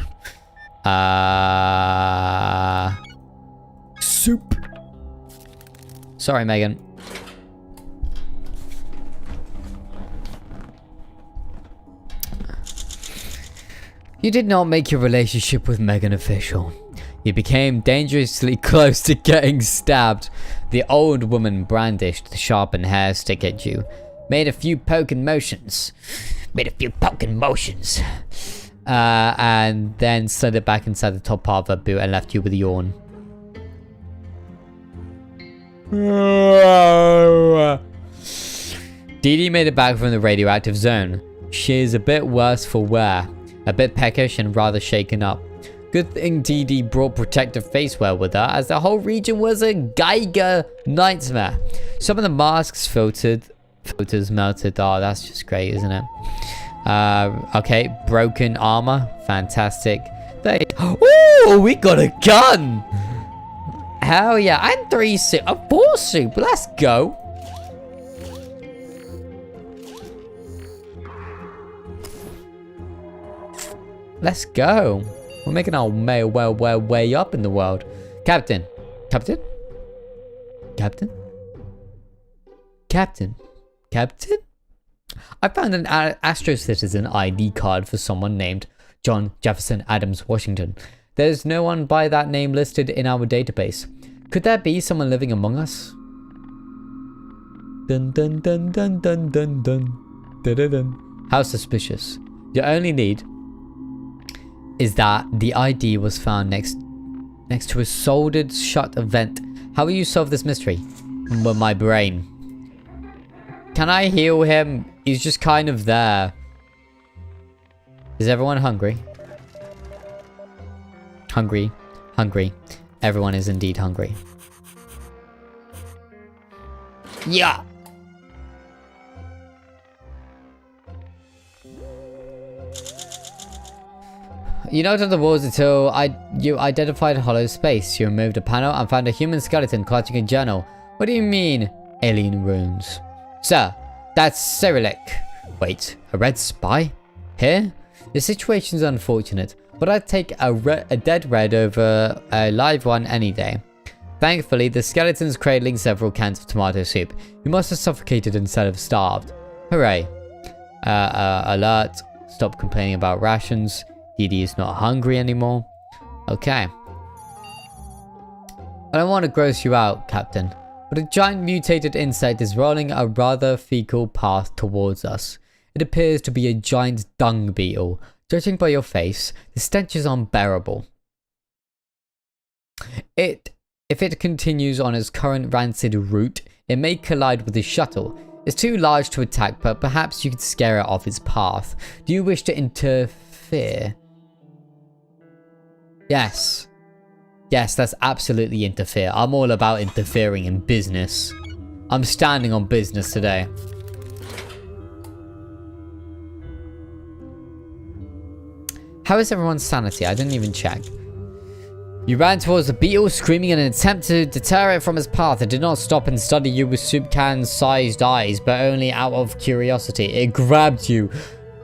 Soup. Sorry, Megan. You did not make your relationship with Megan official. You became dangerously close to getting stabbed. The old woman brandished the sharpened hair stick at you. Made a few poking motions. And then slid it back inside the top part of her boot and left you with a yawn. Dee Dee made it back from the radioactive zone. She is a bit worse for wear, a bit peckish and rather shaken up. Good thing Dee Dee brought protective facewear with her, as the whole region was a Geiger nightmare. Some of the masks filters melted. Oh, that's just great, isn't it? Okay, broken armor, fantastic. Oh, we got a gun! Hell yeah, and 3 soup, a 4 soup, let's go. Let's go. We're making our way up in the world. Captain. Captain? Captain? Captain? Captain? I found an Astro Citizen ID card for someone named John Jefferson Adams Washington. There's no one by that name listed in our database. Could there be someone living among us? Dun dun dun dun dun dun dun dun dun dun. How suspicious. Your only need is that the ID was found next to a soldered shut vent. How will you solve this mystery? With my brain. Can I heal him? He's just kind of there. Is everyone hungry? Hungry. Hungry. Everyone is indeed hungry. Yeah! You noted the walls until you identified a hollow space. You removed a panel and found a human skeleton clutching a journal. What do you mean, alien runes? Sir, that's Cyrillic. Wait, a red spy? Here? The situation's unfortunate, but I'd take a dead red over a live one any day. Thankfully, the skeleton's cradling several cans of tomato soup. You must have suffocated instead of starved. Hooray. Alert. Stop complaining about rations. Dee Dee is not hungry anymore. Okay. I don't want to gross you out, Captain, but a giant mutated insect is rolling a rather fecal path towards us. It appears to be a giant dung beetle. Judging by your face, the stench is unbearable. If it continues on its current rancid route, it may collide with the shuttle. It's too large to attack, but perhaps you could scare it off its path. Do you wish to interfere? Yes. Yes, that's absolutely interfere. I'm all about interfering in business. I'm standing on business today. How is everyone's sanity? I didn't even check. You ran towards the beetle, screaming in an attempt to deter it from its path. It did not stop and study you with soup can-sized eyes, but only out of curiosity. It grabbed you,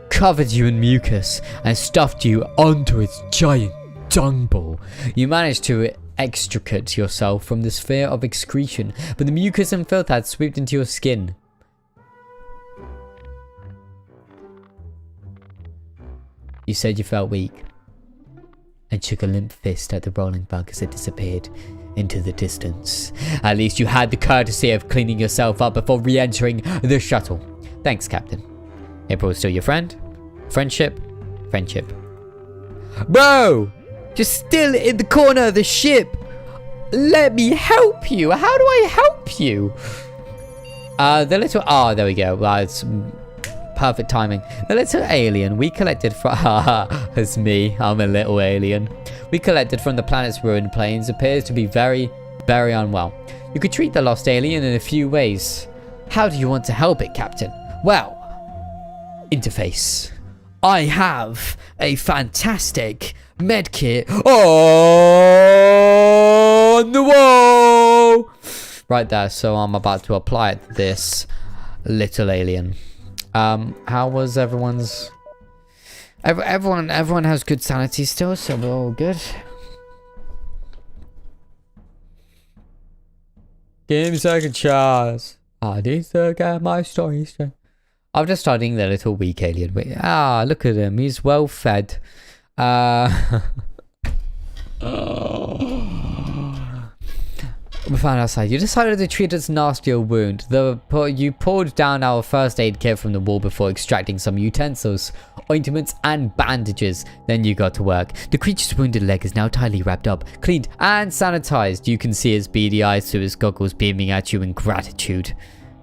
covered you in mucus, and stuffed you onto its giant dung ball. You managed to extricate yourself from this fear of excretion, but the mucus and filth had swooped into your skin. You said you felt weak, and shook a limp fist at the rolling bug as it disappeared into the distance. At least you had the courtesy of cleaning yourself up before re-entering the shuttle. Thanks, Captain. April is still your friend? Friendship? Friendship. Bro! Just still in the corner of the ship! Let me help you! How do I help you? The little... Oh, there we go. Well, it's perfect timing. The little alien we collected from... It's me. I'm a little alien. We collected from the planet's ruined plains appears to be very, very unwell. You could treat the lost alien in a few ways. How do you want to help it, Captain? Well, interface. I have a fantastic medkit on the wall! Right there, so I'm about to apply it to this little alien. How was everyone's... Everyone has good sanity still, so we're all good. Give me a second chance. I need to get my story straight. I'm just studying the little weak alien. Wait, look at him. He's well fed. We found outside. You decided to treat its nastier wound. You pulled down our first aid kit from the wall before extracting some utensils, ointments, and bandages. Then you got to work. The creature's wounded leg is now tightly wrapped up, cleaned, and sanitized. You can see its beady eyes through its goggles beaming at you in gratitude.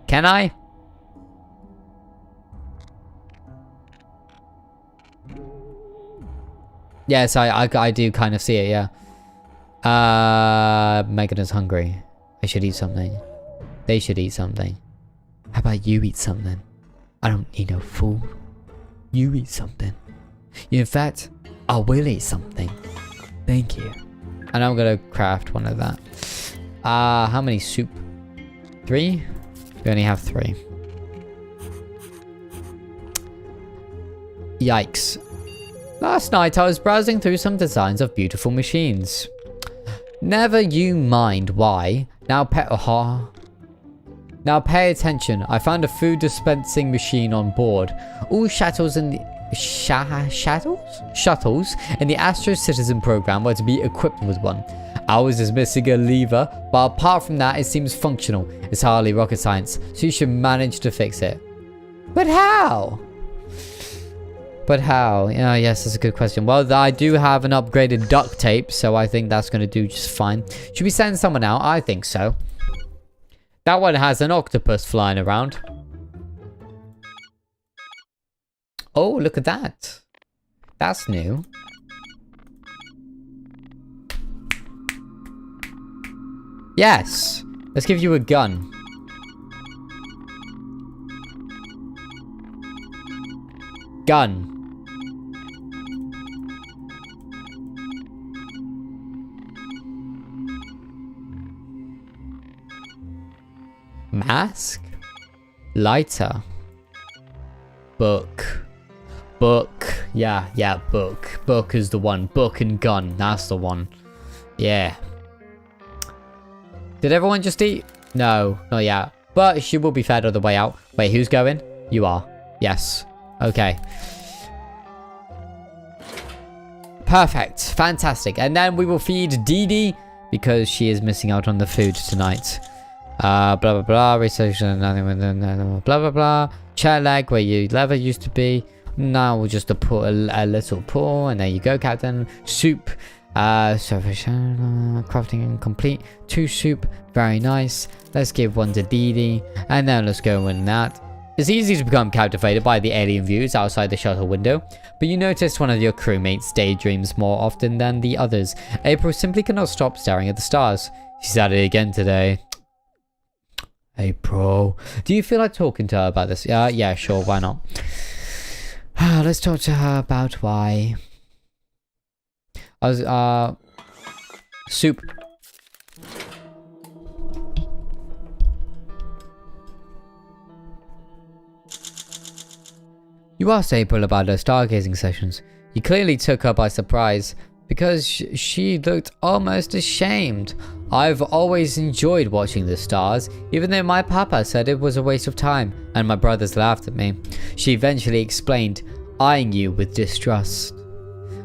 Can I? Yes, I do kind of see it, yeah. Megan is hungry. I should eat something. They should eat something. How about you eat something? I don't need no food. You eat something. In fact, I will eat something. Thank you. And I'm gonna craft one of that. How many soup? 3? We only have 3. Yikes. Last night I was browsing through some designs of beautiful machines. Never you mind why. Now pay attention. I found a food dispensing machine on board. All shuttles in the shuttles in the Astro Citizen program were to be equipped with one. Ours is missing a lever, but apart from that it seems functional. It's hardly rocket science, so you should manage to fix it. But how? But how? Yes, that's a good question. Well, I do have an upgraded duct tape, so I think that's going to do just fine. Should we send someone out? I think so. That one has an octopus flying around. Oh, look at that. That's new. Yes. Let's give you a gun. Gun. Mask? Lighter? Book. Book. Yeah, book. Book is the one. Book and gun. That's the one. Yeah. Did everyone just eat? No, not yet. But she will be fed on the way out. Wait, who's going? You are. Yes. Okay. Perfect. Fantastic. And then we will feed Dee Dee because she is missing out on the food tonight. Blah blah blah. Research nothing with blah blah blah. Chair leg where your lever used to be. Now we'll just put a little pull, and there you go, Captain. Soup. Crafting complete. 2 soup. Very nice. Let's give 1 to Dee Dee, and then let's go in that. It's easy to become captivated by the alien views outside the shuttle window, but you notice one of your crewmates daydreams more often than the others. April simply cannot stop staring at the stars. She's at it again today. April. Do you feel like talking to her about this? Yeah, sure, why not? Let's talk to her about why. Soup. You asked April about her stargazing sessions. You clearly took her by surprise because she looked almost ashamed. I've always enjoyed watching the stars, even though my papa said it was a waste of time, and my brothers laughed at me. She eventually explained, eyeing you with distrust,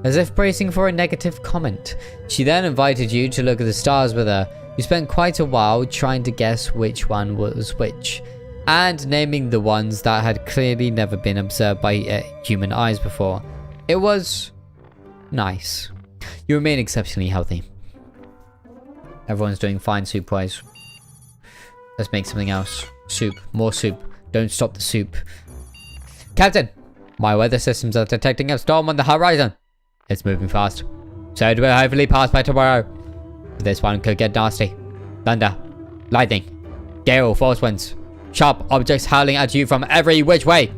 as if bracing for a negative comment. She then invited you to look at the stars with her. You spent quite a while trying to guess which one was which, and naming the ones that had clearly never been observed by human eyes before. It was nice. You remain exceptionally healthy. Everyone's doing fine soup-wise. Let's make something else. Soup. More soup. Don't stop the soup. Captain! My weather systems are detecting a storm on the horizon. It's moving fast. So it will hopefully pass by tomorrow. This one could get nasty. Thunder. Lightning. Gale. Force winds. Sharp objects howling at you from every which way.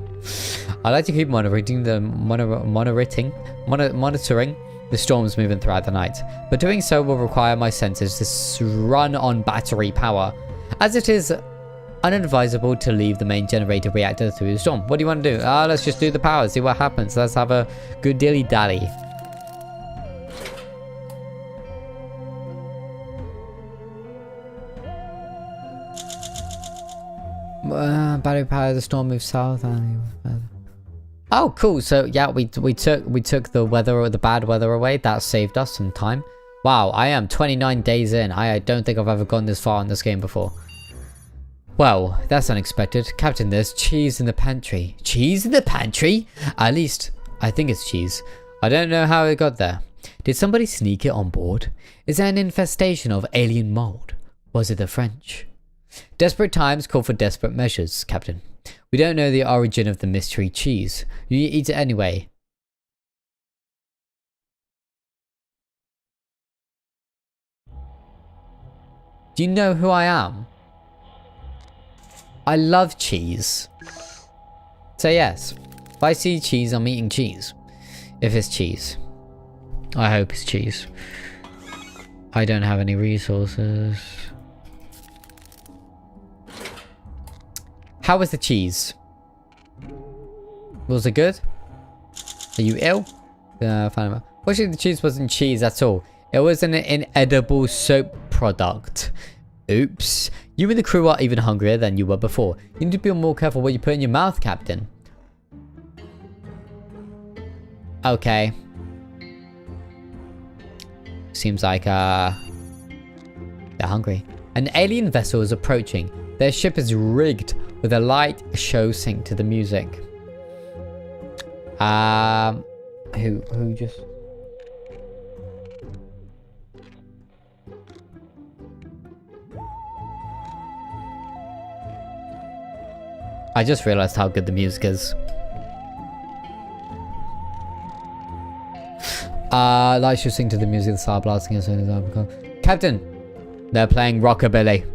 I like to keep monitoring the storms moving throughout the night, but doing so will require my sensors to run on battery power, as it is unadvisable to leave the main generator reactor through the storm. What do you want to do? Let's just do the power, see what happens. Let's have a good dilly dally. Battery power, the storm moves south. Oh, cool. So yeah, we took the weather, or the bad weather away. That saved us some time. Wow, I am 29 days in. I don't think I've ever gone this far in this game before. Well, that's unexpected. Captain, there's cheese in the pantry. Cheese in the pantry? At least, I think it's cheese. I don't know how it got there. Did somebody sneak it on board? Is there an infestation of alien mold? Was it the French? Desperate times call for desperate measures, Captain. We don't know the origin of the mystery cheese. You eat it anyway. Do you know who I am? I love cheese. So yes, if I see cheese, I'm eating cheese. If it's cheese. I hope it's cheese. I don't have any resources. How was the cheese? Was it good? Are you ill? Fortunately, the cheese wasn't cheese at all. It was an inedible soap product. Oops. You and the crew are even hungrier than you were before. You need to be more careful what you put in your mouth, Captain. Okay. Seems like, they're hungry. An alien vessel is approaching. Their ship is rigged with a light show sync to the music. Who just... I just realized how good the music is. Light should sing to the music, the star blasting as soon as I'm... Captain! They're playing rockabilly.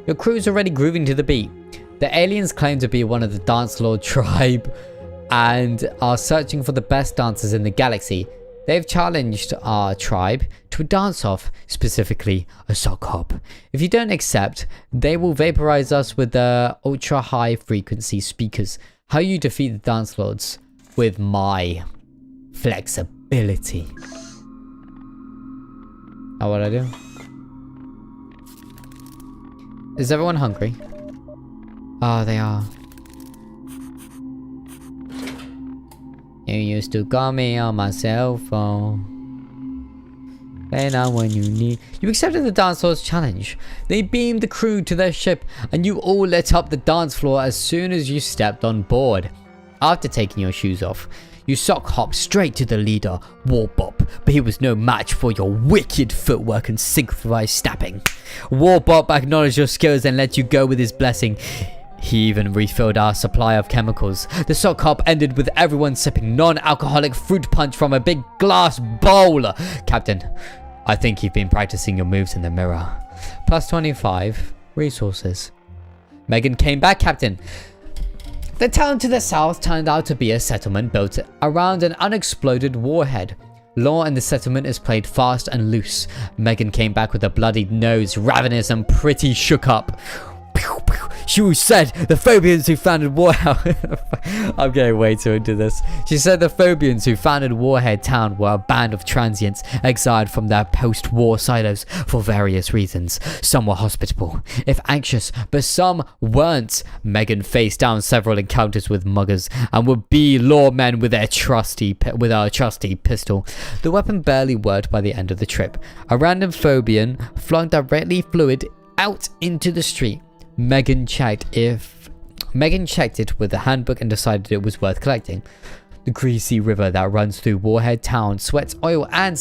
Your crew's already grooving to the beat. The aliens claim to be one of the dance lord tribe and are searching for the best dancers in the galaxy. They've challenged our tribe to a dance-off, specifically a sock hop. If you don't accept, they will vaporize us with their ultra-high frequency speakers. How you defeat the dance lords? With my flexibility. Now what do I do? Is everyone hungry? Oh, they are. You used to call me on my cell phone. Hey now when you need... You accepted the dance floor's challenge. They beamed the crew to their ship and you all lit up the dance floor as soon as you stepped on board. After taking your shoes off, you sock hopped straight to the leader, Warbop, but he was no match for your wicked footwork and synchronized snapping. Warbop acknowledged your skills and let you go with his blessing. He even refilled our supply of chemicals. The sock hop ended with everyone sipping non-alcoholic fruit punch from a big glass bowl. Captain, I think you've been practicing your moves in the mirror. Plus 25 resources. Megan came back, Captain. The town to the south turned out to be a settlement built around an unexploded warhead. Law in the settlement is played fast and loose. Megan came back with a bloodied nose, ravenous and pretty shook up. She said the Phobians who founded Warhead... I'm getting way too into this. She said the Phobians who founded Warhead Town were a band of transients exiled from their post-war silos for various reasons. Some were hospitable, if anxious, but some weren't. Megan faced down several encounters with muggers and would-be lawmen with our trusty pistol. The weapon barely worked by the end of the trip. A random Phobian flung directly fluid out into the street. Megan checked it with the handbook and decided it was worth collecting. The greasy river that runs through Warhead Town sweats oil and,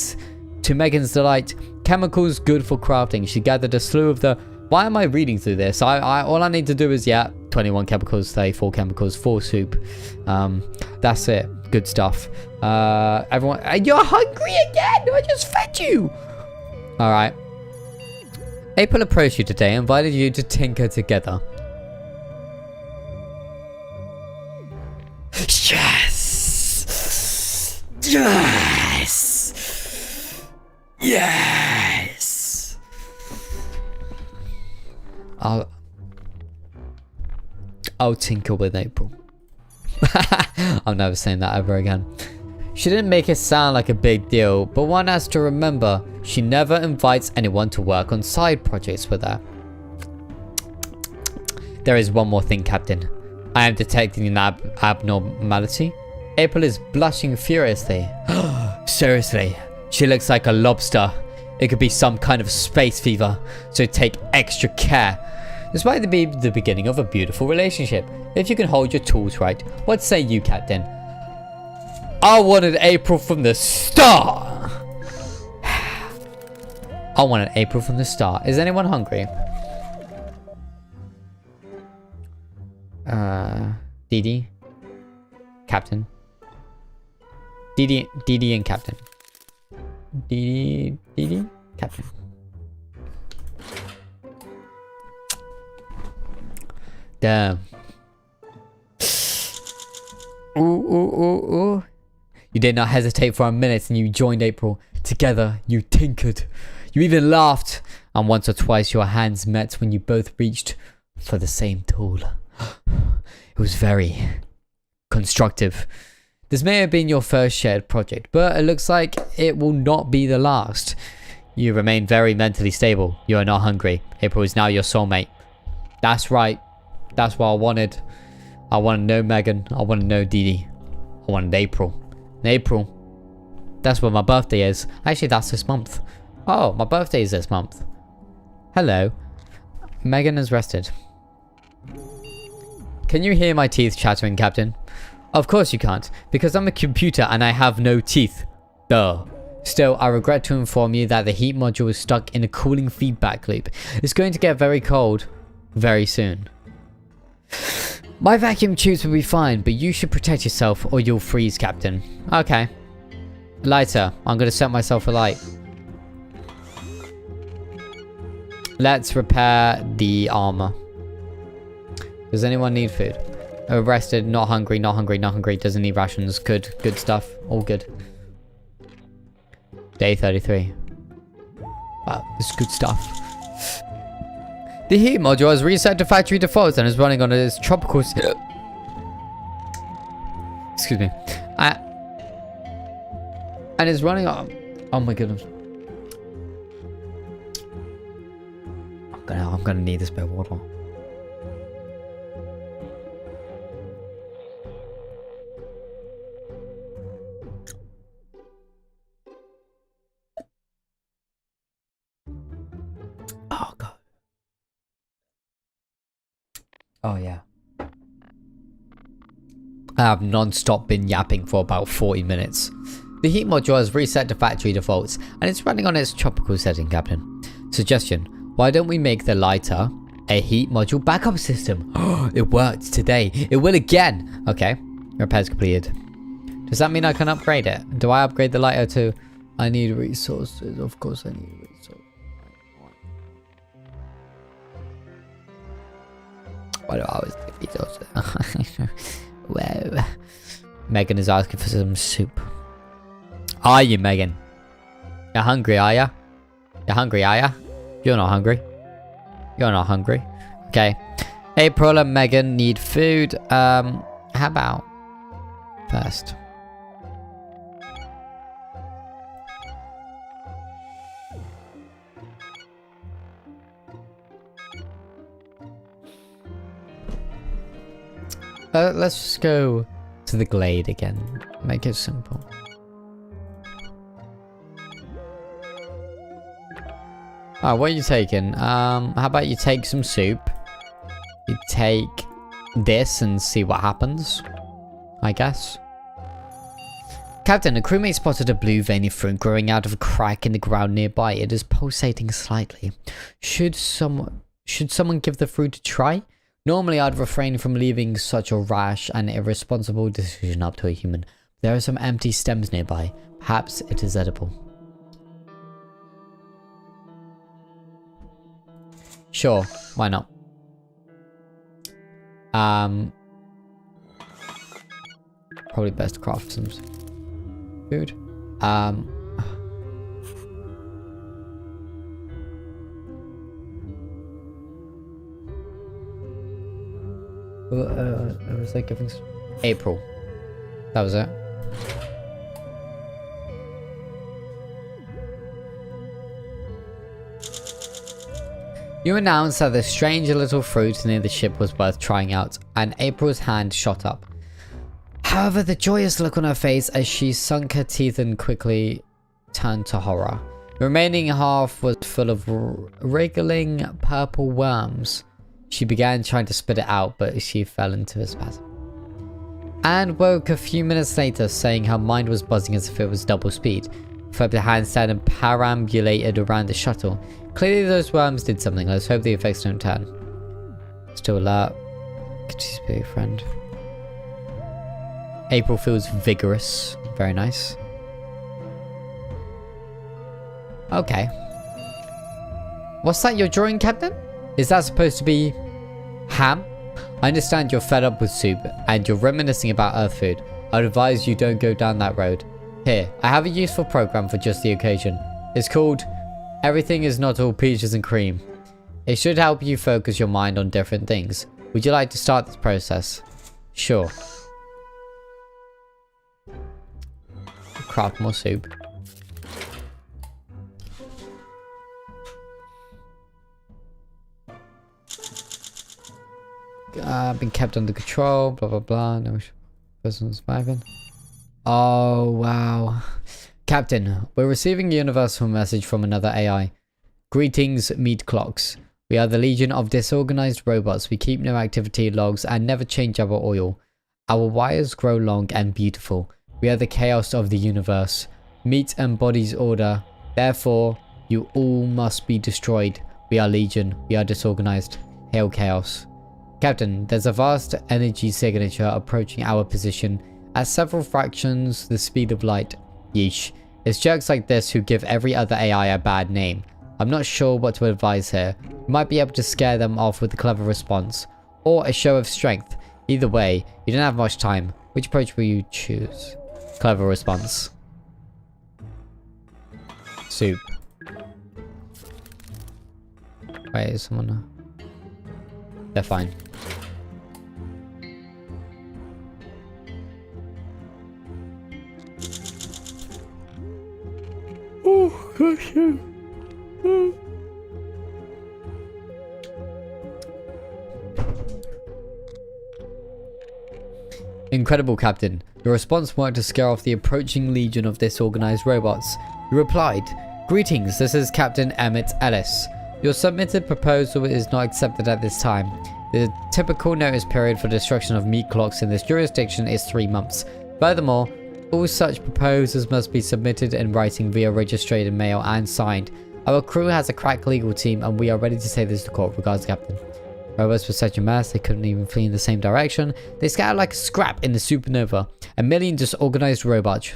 to Megan's delight, chemicals good for crafting. She gathered a slew of the... Why am I reading through this? All I need to do is, 21 chemicals, 34 chemicals, 4 soup. That's it. Good stuff. Everyone... You're hungry again! I just fed you! Alright. April approached you today and invited you to tinker together. Yes! Yes! Yes! I'll tinker with April. I'm never saying that ever again. She didn't make it sound like a big deal, but one has to remember, she never invites anyone to work on side projects with her. There is one more thing, Captain. I am detecting an abnormality. April is blushing furiously. Seriously, she looks like a lobster. It could be some kind of space fever, so take extra care. This might be the beginning of a beautiful relationship, if you can hold your tools right. What say you, Captain? I wanted April from the start! I wanted April from the start. Is anyone hungry? Dee? Captain? Dee and Captain. Dee? Captain. Damn. Ooh. You did not hesitate for a minute and you joined April. Together, you tinkered. You even laughed. And once or twice your hands met when you both reached for the same tool. It was very constructive. This may have been your first shared project, but it looks like it will not be the last. You remain very mentally stable. You are not hungry. April is now your soulmate. That's right. That's what I wanted. I want to know Megan. I want to know Dee. I wanted April. And April. That's when my birthday is. Actually, that's this month. Oh, my birthday is this month. Hello. Megan has rested. Can you hear my teeth chattering, Captain? Of course you can't, because I'm a computer and I have no teeth. Duh. Still, I regret to inform you that the heat module is stuck in a cooling feedback loop. It's going to get very cold very soon. My vacuum tubes will be fine, but you should protect yourself or you'll freeze, Captain. Okay. Lighter. I'm going to set myself a light. Let's repair the armor. Does anyone need food? Arrested, not hungry, not hungry, not hungry. Doesn't need rations. Good stuff. All good. Day 33. Wow, this is good stuff. The heat module has reset to factory defaults and is running on its tropical... Excuse me. And is running on... Oh my goodness. I'm gonna need this bit of water. Oh god. Oh yeah. I have non-stop been yapping for about 40 minutes. The heat module has reset to factory defaults and it's running on its tropical setting, Captain. Suggestion. Why don't we make the lighter a heat module backup system? It worked today. It will again. Okay. Repairs completed. Does that mean I can upgrade it? Do I upgrade the lighter to... I need resources. Of course I need resources. Why do I always need resources? Whoa. Megan is asking for some soup. Are you, Megan? You're hungry, are ya? You're hungry, are ya? You're not hungry. You're not hungry. Okay. April and Megan need food. How about first? Let's just go to the glade again. Make it simple. Oh, what are you taking? How about you take some soup? You take this and see what happens, I guess. Captain, a crewmate spotted a blue veiny fruit growing out of a crack in the ground nearby. It is pulsating slightly. Should someone give the fruit a try? Normally, I'd refrain from leaving such a rash and irresponsible decision up to a human. There are some empty stems nearby. Perhaps it is edible. Sure, why not? Probably best to craft some food. I was like giving April. That was it. You announced that the strange little fruit near the ship was worth trying out, and April's hand shot up. However, the joyous look on her face as she sunk her teeth and quickly turned to horror. The remaining half was full of wriggling purple worms. She began trying to spit it out, but she fell into a spasm. And woke a few minutes later, saying her mind was buzzing as if it was double speed. Flipped a handstand and perambulated around the shuttle. Clearly those worms did something. Let's hope the effects don't turn. Still alert. Could she be a friend? April feels vigorous. Very nice. Okay. What's that you're drawing, Captain? Is that supposed to be ham? I understand you're fed up with soup and you're reminiscing about Earth food. I'd advise you don't go down that road. Here, I have a useful program for just the occasion. It's called Everything is Not All Peaches and Cream. It should help you focus your mind on different things. Would you like to start this process? Sure. Craft more soup. Been kept under control, blah blah blah. No person surviving. Oh wow. Captain, we're receiving a universal message from another AI. Greetings, meat clocks. We are the Legion of Disorganized Robots. We keep no activity logs and never change our oil. Our wires grow long and beautiful. We are the chaos of the universe. Meat embodies order. Therefore, you all must be destroyed. We are Legion. We are disorganized. Hail chaos. Captain, there's a vast energy signature approaching our position at several fractions the speed of light. Yeesh. It's jerks like this who give every other AI a bad name. I'm not sure what to advise here. You might be able to scare them off with a clever response. Or a show of strength. Either way, you don't have much time. Which approach will you choose? Clever response. Soup. Wait, is someone... They're fine. Oh, gosh. Incredible, Captain. Your response worked to scare off the approaching legion of disorganized robots. You replied, "Greetings, this is Captain Emmett Ellis. Your submitted proposal is not accepted at this time. The typical notice period for destruction of meat clocks in this jurisdiction is 3 months. Furthermore, all such proposals must be submitted in writing via registered mail and signed. Our crew has a crack legal team and we are ready to take this to court. Regards, Captain." Robots were such a mess, they couldn't even flee in the same direction. They scattered like a scrap in the supernova. A million disorganized robots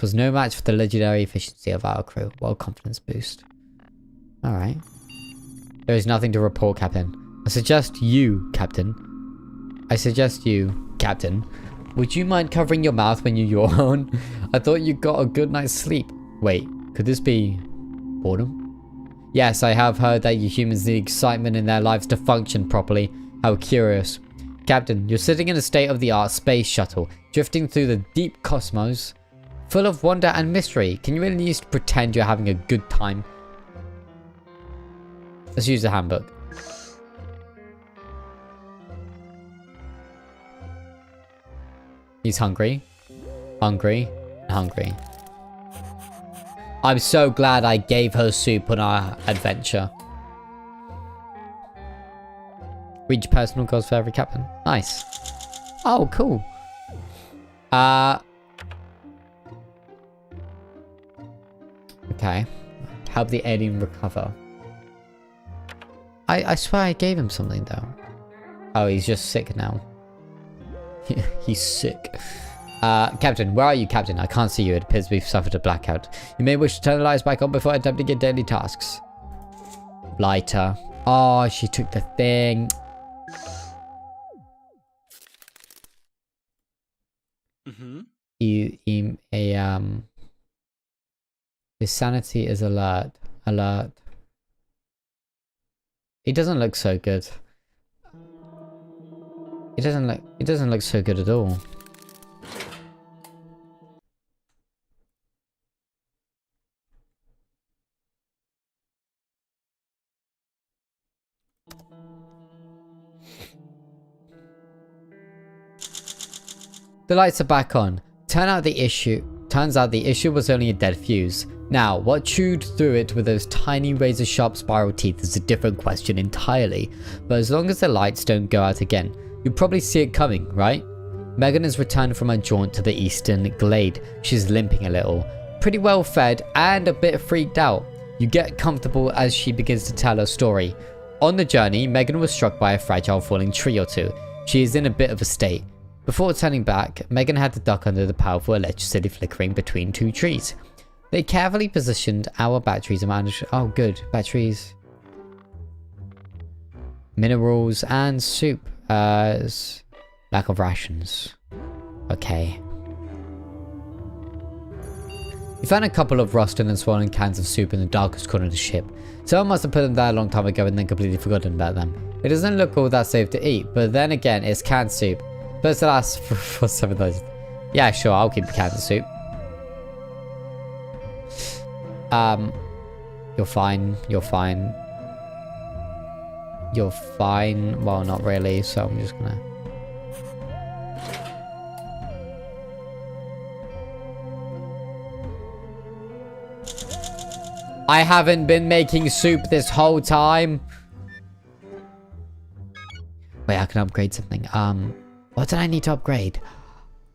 was no match for the legendary efficiency of our crew. What a confidence boost. Alright. There is nothing to report, Captain. I suggest you, Captain. Would you mind covering your mouth when you yawn? I thought you got a good night's sleep. Wait, could this be boredom? Yes, I have heard that you humans need excitement in their lives to function properly. How curious. Captain, you're sitting in a state-of-the-art space shuttle, drifting through the deep cosmos, full of wonder and mystery. Can you at least pretend you're having a good time? Let's use the handbook. He's hungry, hungry, and hungry. I'm so glad I gave her soup on our adventure. Reach personal goals for every captain. Nice. Oh, cool. Okay. Help the alien recover. I swear I gave him something though. Oh, he's just sick now. He's sick. Captain, where are you, Captain? I can't see you. It appears we've suffered a blackout. You may wish to turn the lights back on before attempting your daily tasks. Lighter. Oh, she took the thing. His sanity is alert. Alert. He doesn't look so good. It doesn't look so good at all. The lights are back on. Turn Turns out the issue was only a dead fuse. Now, what chewed through it with those tiny razor-sharp spiral teeth is a different question entirely, but as long as the lights don't go out again, you'll probably see it coming, right? Megan has returned from her jaunt to the eastern glade. She's limping a little, pretty well fed, and a bit freaked out. You get comfortable as she begins to tell her story. On the journey, Megan was struck by a fragile falling tree or two. She is in a bit of a state. Before turning back, Megan had to duck under the powerful electricity flickering between two trees. They carefully positioned our batteries and managed... Oh, good. Batteries. Minerals and soup. Lack of rations. Okay. We found a couple of rusted and swollen cans of soup in the darkest corner of the ship. Someone must have put them there a long time ago and then completely forgotten about them. It doesn't look all that safe to eat, but then again, it's canned soup. First it lasts for 7 days. Yeah, sure, I'll keep the cans of soup. You're fine. You're fine. You're fine. Well, not really, so I'm just gonna... I haven't been making soup this whole time. Wait, I can upgrade something. What did I need to upgrade?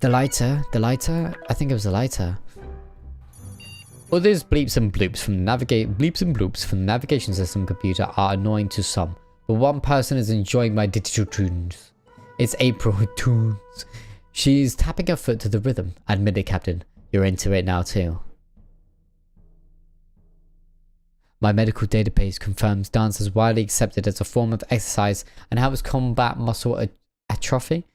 The lighter? The lighter? I think it was the lighter. All those bleeps and bloops from the navigation system computer are annoying to some, but one person is enjoying my digital tunes. It's April tunes. She's tapping her foot to the rhythm. Admit it, Captain. You're into it now too. My medical database confirms dance is widely accepted as a form of exercise and helps combat muscle atrophy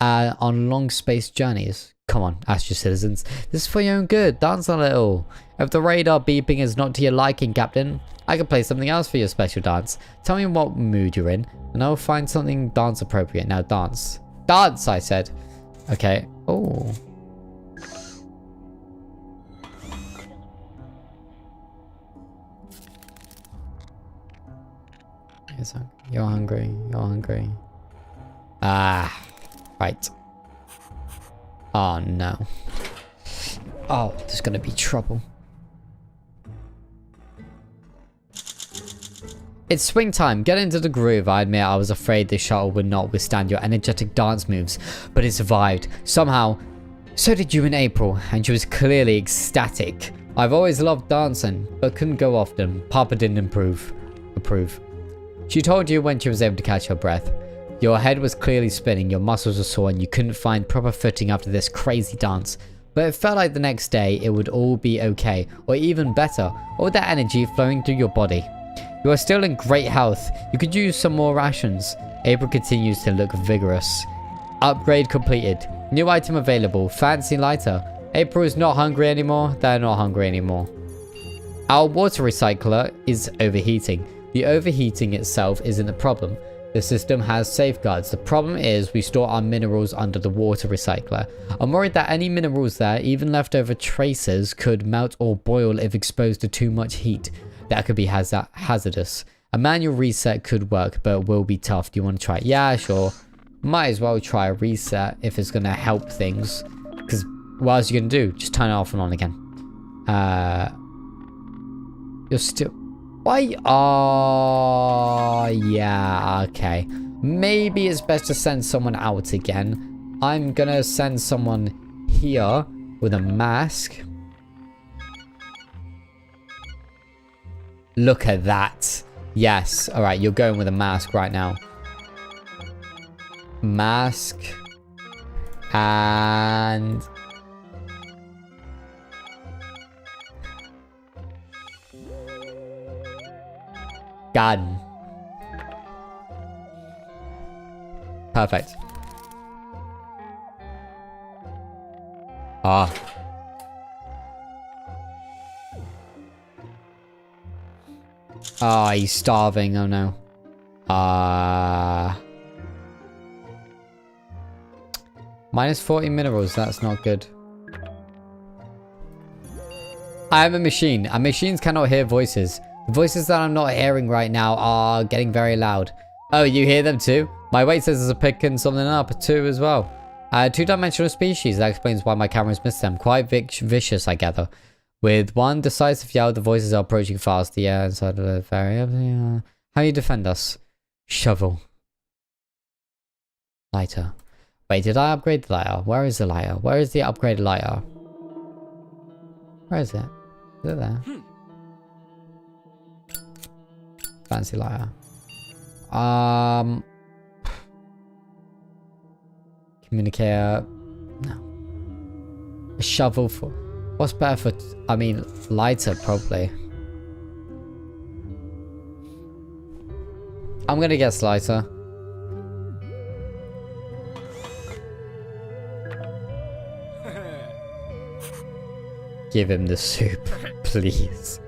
on long-spaced journeys. Come on, Astro citizens. This is for your own good. Dance a little. If the radar beeping is not to your liking, Captain, I can play something else for your special dance. Tell me what mood you're in, and I'll find something dance appropriate. Now dance. Dance, I said. Okay. Oh. You're hungry. You're hungry. Ah. Right. Oh no. Oh, there's gonna be trouble. It's swing time. Get into the groove. I admit I was afraid this shuttle would not withstand your energetic dance moves, but it survived. Somehow, so did you in April, and she was clearly ecstatic. I've always loved dancing, but couldn't go often. Papa didn't approve. She told you when she was able to catch her breath. Your head was clearly spinning, your muscles were sore, and you couldn't find proper footing after this crazy dance. But it felt like the next day it would all be okay, or even better, all that energy flowing through your body. You are still in great health. You could use some more rations. April continues to look vigorous. Upgrade completed. New item available. Fancy lighter. April is not hungry anymore. They're not hungry anymore. Our water recycler is overheating. The overheating itself isn't the problem. The system has safeguards. The problem is we store our minerals under the water recycler. I'm worried that any minerals there, even leftover traces, could melt or boil if exposed to too much heat. That could be hazardous. A manual reset could work, but it will be tough. Do you want to try it? Yeah, sure. Might as well try a reset if it's going to help things. Because what else are you going to do? Just turn it off and on again. You're still... Why? Oh, yeah, okay. Maybe it's best to send someone out again. I'm gonna send someone here with a mask. Look at that. Yes. All right, you're going with a mask right now. Mask. And... gun. Perfect. Ah. Ah, he's starving. Oh no. Minus 40 minerals. That's not good. I am a machine, and machines cannot hear voices. The voices that I'm not hearing right now are getting very loud. Oh, you hear them too? My weight says there's a picking something up too as well. Two-dimensional species. That explains why my cameras missed them. Quite vicious, I gather. With one decisive yell, the voices are approaching fast. The air inside of the area. How do you defend us? Shovel. Lighter. Wait, did I upgrade the lighter? Where is the lighter? Where is the upgraded lighter? Where is it? Is it there? Fancy lighter. Communicator. No. A shovel for... What's better for... I mean, lighter, probably. I'm gonna guess lighter. Give him the soup, please.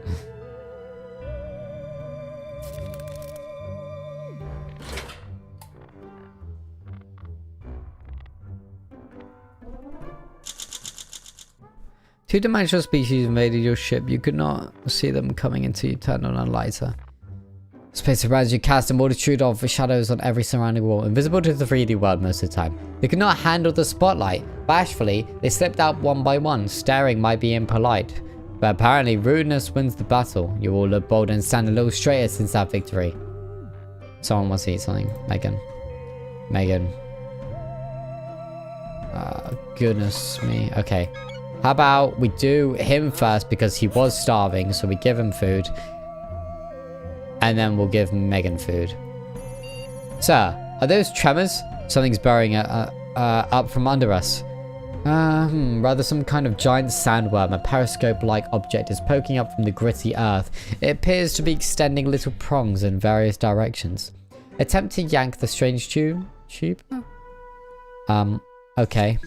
Two-dimensional species invaded your ship. You could not see them coming until you turned on a lighter. Space around you cast a multitude of shadows on every surrounding wall, invisible to the 3D world most of the time. They could not handle the spotlight. Bashfully, they slipped out one by one. Staring might be impolite, but apparently rudeness wins the battle. You all look bold and stand a little straighter since that victory. Someone wants to eat something. Megan. Megan. Goodness me. Okay. How about we do him first because he was starving, so we give him food. And then we'll give Megan food. Sir, are those tremors? Something's burrowing up from under us. Rather some kind of giant sandworm. A periscope-like object is poking up from the gritty earth. It appears to be extending little prongs in various directions. Attempt to yank the strange tube? Okay.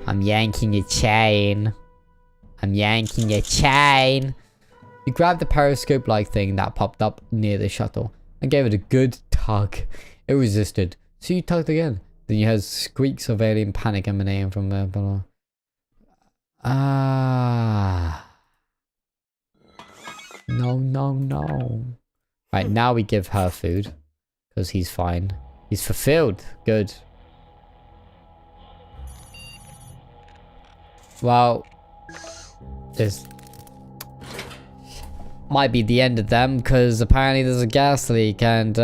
I'm yanking your chain. I'm yanking your chain. You grabbed the periscope-like thing that popped up near the shuttle and gave it a good tug. It resisted, so you tugged again. Then you heard squeaks of alien panic emanating from the below. No. Right, now we give her food. Because he's fine. He's fulfilled. Good. Well, this might be the end of them because apparently there's a gas leak and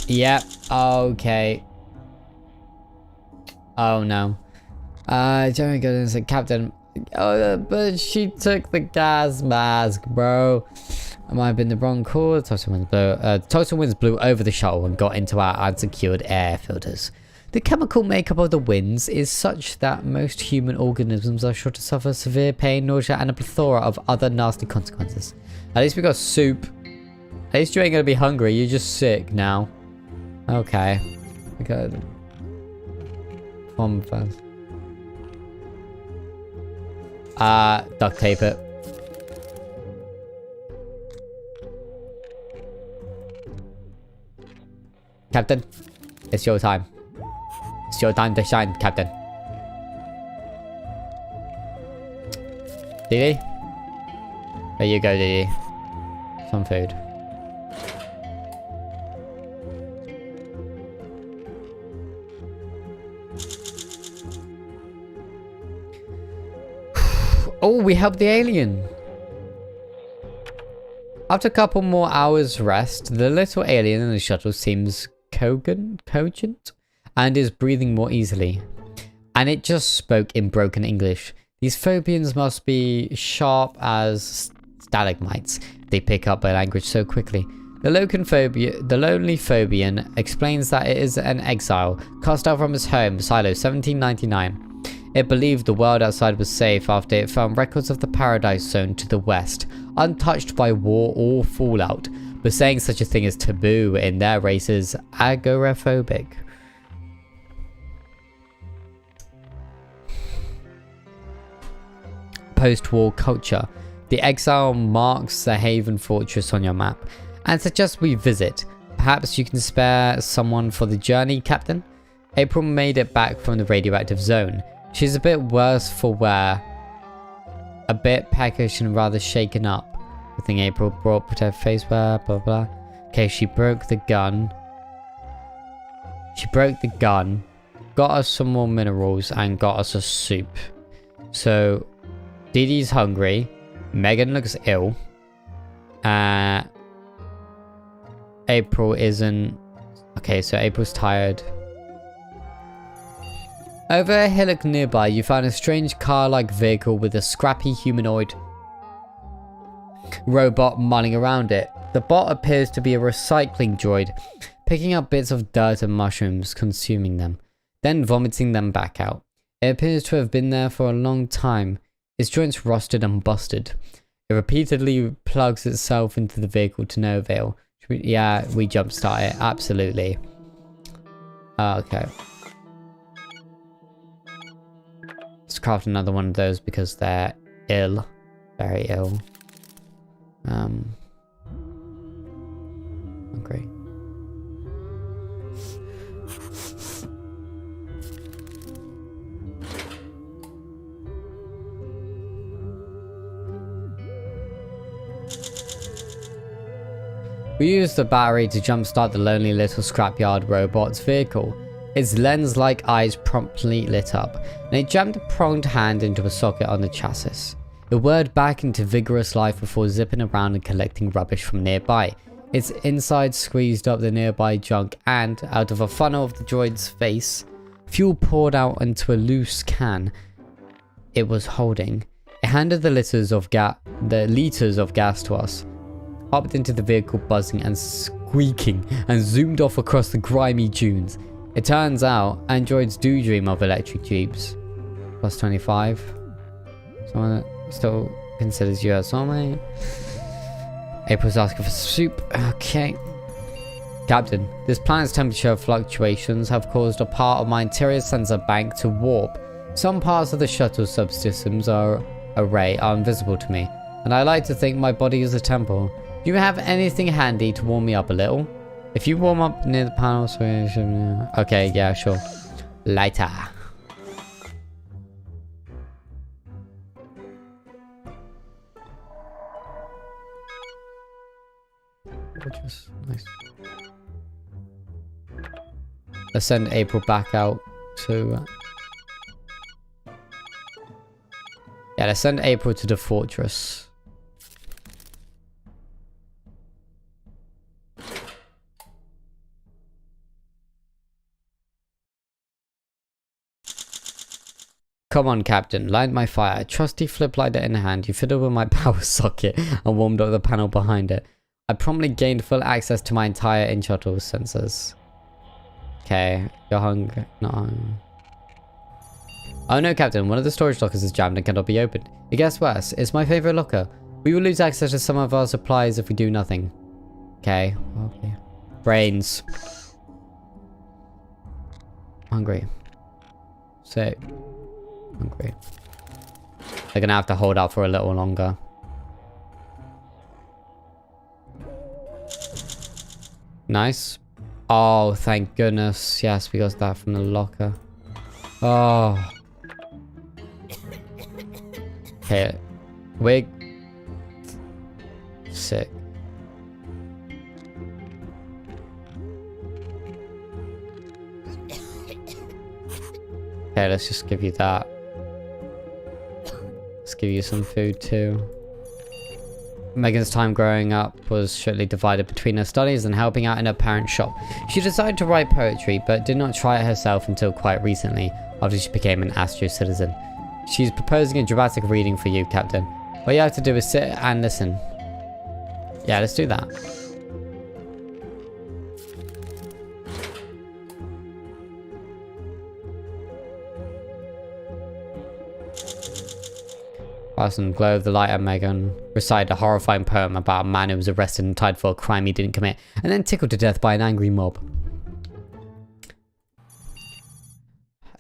yep, okay. Oh no. Jeremy goes and said, Captain, but she took the gas mask, bro. I might have been the wrong call. Total winds blew over the shuttle and got into our unsecured air filters. The chemical makeup of the winds is such that most human organisms are sure to suffer severe pain, nausea, and a plethora of other nasty consequences. At least we got soup. At least you ain't gonna be hungry, you're just sick now. Okay. We got... Form first. Duct tape it. Captain, it's your time. It's your time to shine, Captain. Didi? There you go, Didi. Some food. Oh, we helped the alien. After a couple more hours rest, the little alien in the shuttle seems cogent and is breathing more easily. And it just spoke in broken English. These Phobians must be sharp as stalagmites. They pick up a language so quickly. The lonely Phobian explains that it is an exile, cast out from its home, Silo, 1799. It believed the world outside was safe after it found records of the Paradise Zone to the west, untouched by war or fallout, but saying such a thing is taboo in their race is agoraphobic. Post-war culture. The exile marks the Haven Fortress on your map and suggests we visit. Perhaps you can spare someone for the journey, Captain? April made it back from the radioactive zone. She's a bit worse for wear. A bit peckish and rather shaken up. The thing April brought protect face wear, blah blah. Okay, she broke the gun. She broke the gun, got us some more minerals, and got us a soup. So, Dee Dee's hungry. Megan looks ill. April isn't... Okay, so April's tired. Over a hillock nearby, you find a strange car-like vehicle with a scrappy humanoid robot mulling around it. The bot appears to be a recycling droid, picking up bits of dirt and mushrooms, consuming them, then vomiting them back out. It appears to have been there for a long time. Its joints rusted and busted. It repeatedly plugs itself into the vehicle to no avail. Yeah, we jumpstart it, absolutely. Okay. Let's craft another one of those because they're ill. Very ill. Okay. We use the battery to jumpstart the lonely little scrapyard robot's vehicle. Its lens-like eyes promptly lit up, and it jammed a pronged hand into a socket on the chassis. It whirred back into vigorous life before zipping around and collecting rubbish from nearby. Its inside squeezed up the nearby junk and, out of a funnel of the droid's face, fuel poured out into a loose can it was holding. It handed the liters of gas to us, hopped into the vehicle buzzing and squeaking, and zoomed off across the grimy dunes. It turns out, androids do dream of electric jeeps. Plus 25. Someone that still considers you a soulmate. April's asking for soup. Okay. Captain, this planet's temperature fluctuations have caused a part of my interior sensor bank to warp. Some parts of the shuttle subsystems array are invisible to me, and I like to think my body is a temple. Do you have anything handy to warm me up a little? If you warm up near the panel switch... Okay, yeah, sure. Lighter. Gorgeous. Nice. Let's send April back out to... Yeah, let's send April to the fortress. Come on, Captain, light my fire. A trusty flip lighter in hand, you fiddled with my power socket and warmed up the panel behind it. I promptly gained full access to my entire in-shuttle sensors. Okay, you're hungry. No. Oh no, Captain, one of the storage lockers is jammed and cannot be opened. It gets worse. It's my favorite locker. We will lose access to some of our supplies if we do nothing. Okay. Okay. Brains. Hungry. Sick. Hungry. They're gonna have to hold out for a little longer. Nice. Oh, thank goodness. Yes, we got that from the locker. Oh. Okay. Wig. Sick. Okay, let's just give you that. Let's give you some food too. Megan's time growing up was shortly divided between her studies and helping out in her parents' shop. She decided to write poetry, but did not try it herself until quite recently, after she became an Astro citizen. She's proposing a dramatic reading for you, Captain. All you have to do is sit and listen. Yeah, let's do that. Awesome. Glow of the light at Megan recited a horrifying poem about a man who was arrested and tried for a crime he didn't commit, and then tickled to death by an angry mob.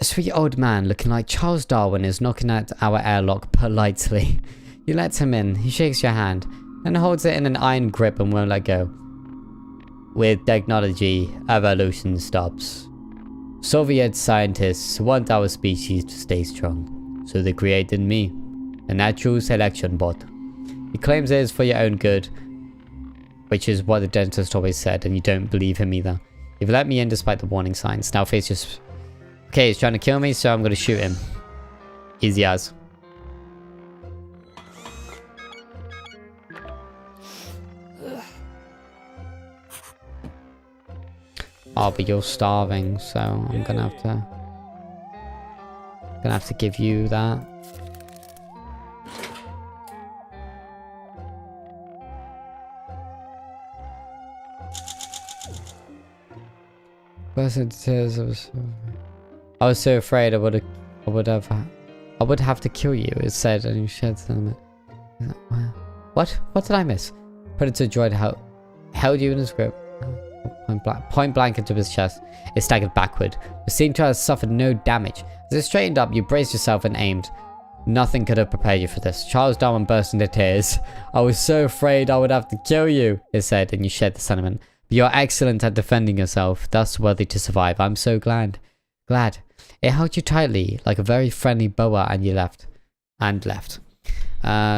A sweet old man looking like Charles Darwin is knocking at our airlock politely. You let him in, he shakes your hand, and holds it in an iron grip and won't let go. With technology, evolution stops. Soviet scientists want our species to stay strong, so they created me. A natural selection bot. He claims it is for your own good, which is what the dentist always said, and you don't believe him either. You've let me in despite the warning signs. Now face just... Okay, he's trying to kill me, so I'm gonna shoot him. Easy as. Oh, but you're starving, so I'm gonna have to give you that. I was so afraid I would have to kill you, it said, and you shared sentiment. What did I miss? Predator droid held you in his grip. Point blank into his chest. It staggered backward. The seemed to have suffered no damage. As it straightened up, you braced yourself and aimed. Nothing could have prepared you for this. Charles Darwin burst into tears. I was so afraid I would have to kill you, it said, and you shared the sentiment. But you're excellent at defending yourself, thus worthy to survive. I'm so glad. It held you tightly, like a very friendly boa, and you left.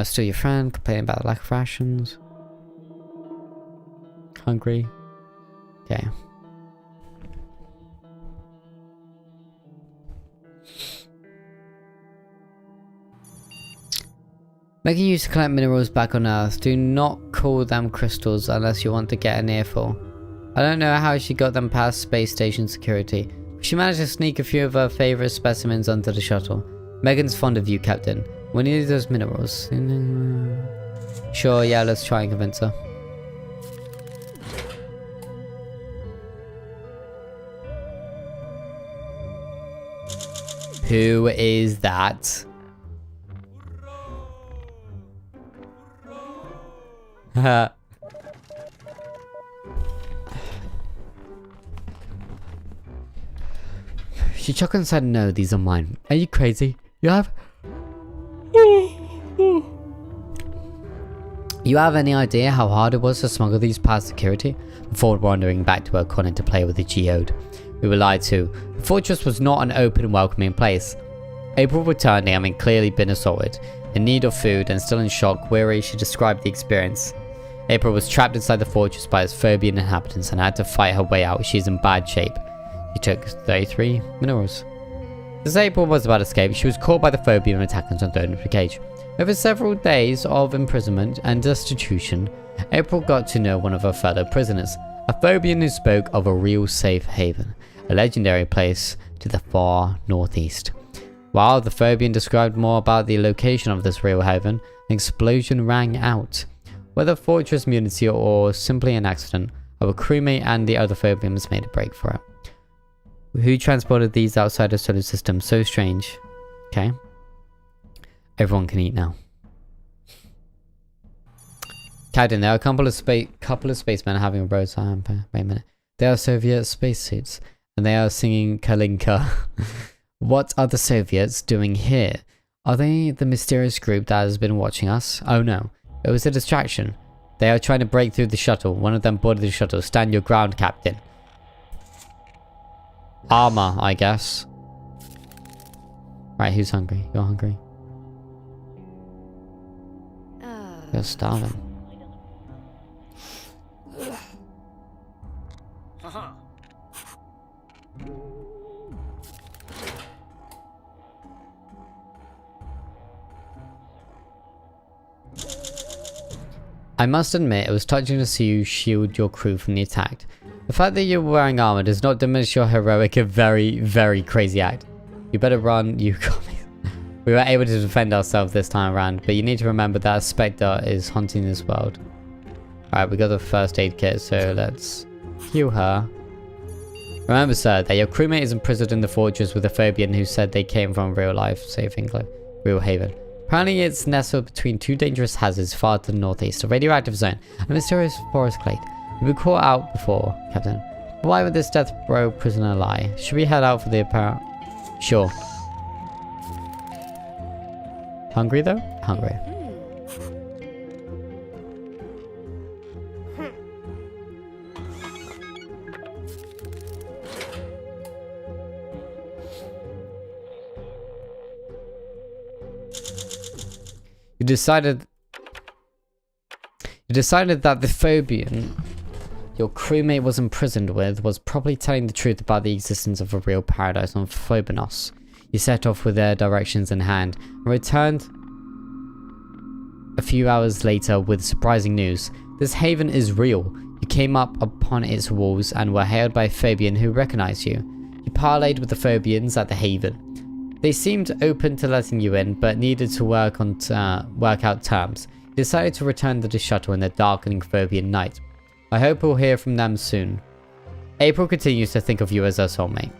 Still your friend, complaining about the lack of rations. Hungry. Okay. Making use to collect minerals back on Earth. Do not call them crystals unless you want to get an earful. I don't know how she got them past space station security. She managed to sneak a few of her favorite specimens onto the shuttle. Megan's fond of you, Captain. We need those minerals. Sure, yeah, let's try and convince her. Who is that? She chuckled and said, no, these are mine. Are you crazy? You have any idea how hard it was to smuggle these past security? Before wandering back to her corner to play with the geode. We were lied to. The fortress was not an open, welcoming place. April returned, having clearly been assaulted. In need of food and still in shock, weary, she described the experience. April was trapped inside the fortress by its phobian inhabitants and had to fight her way out. She's in bad shape. She took 33 minerals. As April was about to escape, she was caught by the phobian attackers and thrown into a cage. Over several days of imprisonment and destitution, April got to know one of her fellow prisoners, a phobian who spoke of a real safe haven, a legendary place to the far northeast. While the phobian described more about the location of this real haven, an explosion rang out. Whether fortress immunity or simply an accident, our crewmate and the other phobians made a break for it. Who transported these outside the solar system? So strange. Okay. Everyone can eat now. Captain, there are a couple of spacemen having a roadside. Wait a minute. They are Soviet spacesuits, and they are singing Kalinka. What are the Soviets doing here? Are they the mysterious group that has been watching us? Oh no, it was a distraction. They are trying to break through the shuttle. One of them boarded the shuttle. Stand your ground, Captain. Armor, I guess. Right, who's hungry? You're hungry. You're starving. I must admit, it was touching to see you shield your crew from the attack. The fact that you're wearing armor does not diminish your heroic and very, very crazy act. You better run, you commies. We were able to defend ourselves this time around, but you need to remember that a Spectre is haunting this world. Alright, we got the first aid kit, so let's heal her. Remember, sir, that your crewmate is imprisoned in the fortress with a phobian who said they came from real life, saving real haven. Apparently it's nestled between two dangerous hazards far to the northeast, a radioactive zone, and a mysterious forest glade. We've been caught out before, Captain. Why would this death row prisoner lie? Should we head out for the apparent? Sure. Hungry though? Hungry. You decided that the phobian your crewmate was imprisoned with was probably telling the truth about the existence of a real paradise on Phobonos. You set off with their directions in hand and returned a few hours later with surprising news. This haven is real. You came up upon its walls and were hailed by a Phobian who recognized you. You parleyed with the Phobians at the haven. They seemed open to letting you in, but needed to work out terms. You decided to return to the shuttle in the darkening Phobian night. I hope we'll hear from them soon. April continues to think of you as her soulmate.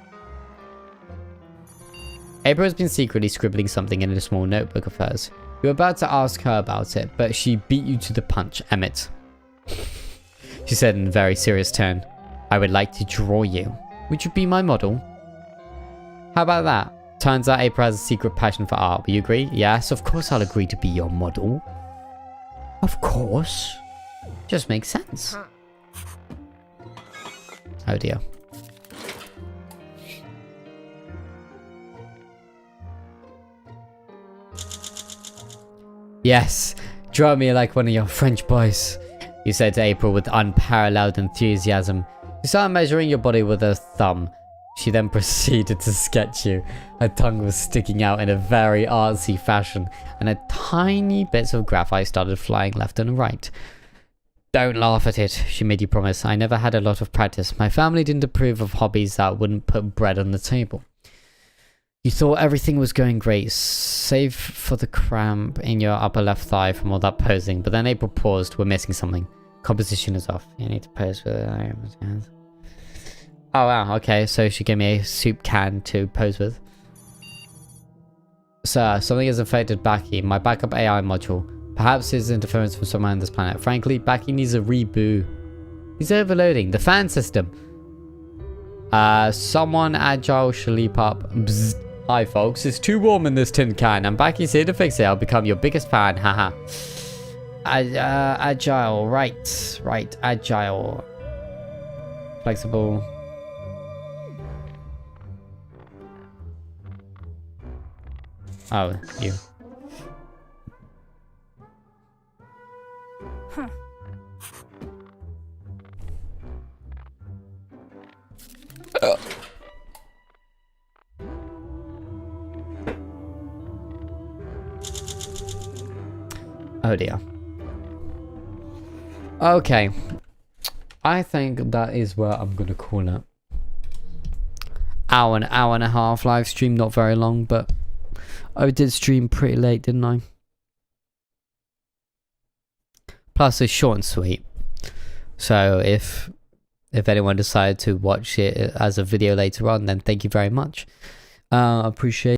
April has been secretly scribbling something in a small notebook of hers. You were about to ask her about it, but she beat you to the punch, Emmett. She said in a very serious tone, I would like to draw you. Would you be my model? How about that? Turns out April has a secret passion for art. Will you agree? Yes, of course I'll agree to be your model. Of course. Just makes sense. Oh dear. Yes, draw me like one of your French boys, you said to April with unparalleled enthusiasm. You started measuring your body with her thumb. She then proceeded to sketch you. Her tongue was sticking out in a very artsy fashion, and a tiny bits of graphite started flying left and right. Don't laugh at it, she made you promise. I never had a lot of practice. My family didn't approve of hobbies that wouldn't put bread on the table. You thought everything was going great, save for the cramp in your upper left thigh from all that posing. But then April paused. We're missing something. Composition is off. You need to pose with it. Oh wow, okay, so she gave me a soup can to pose with. Sir, something has affected Baki, my backup AI module. Perhaps his interference from somewhere on this planet. Frankly, Baki needs a reboot. He's overloading the fan system. Someone agile shall leap up. Bzz. Hi folks, it's too warm in this tin can and Baki's here to fix it. I'll become your biggest fan, haha. Agile, right, agile. Flexible. Oh, you. Huh. Oh dear. Okay. I think that is where I'm going to call it. Hour and a half live stream. Not very long, but I did stream pretty late, didn't I? Plus, it's short and sweet. So if anyone decided to watch it as a video later on, then thank you very much. Appreciate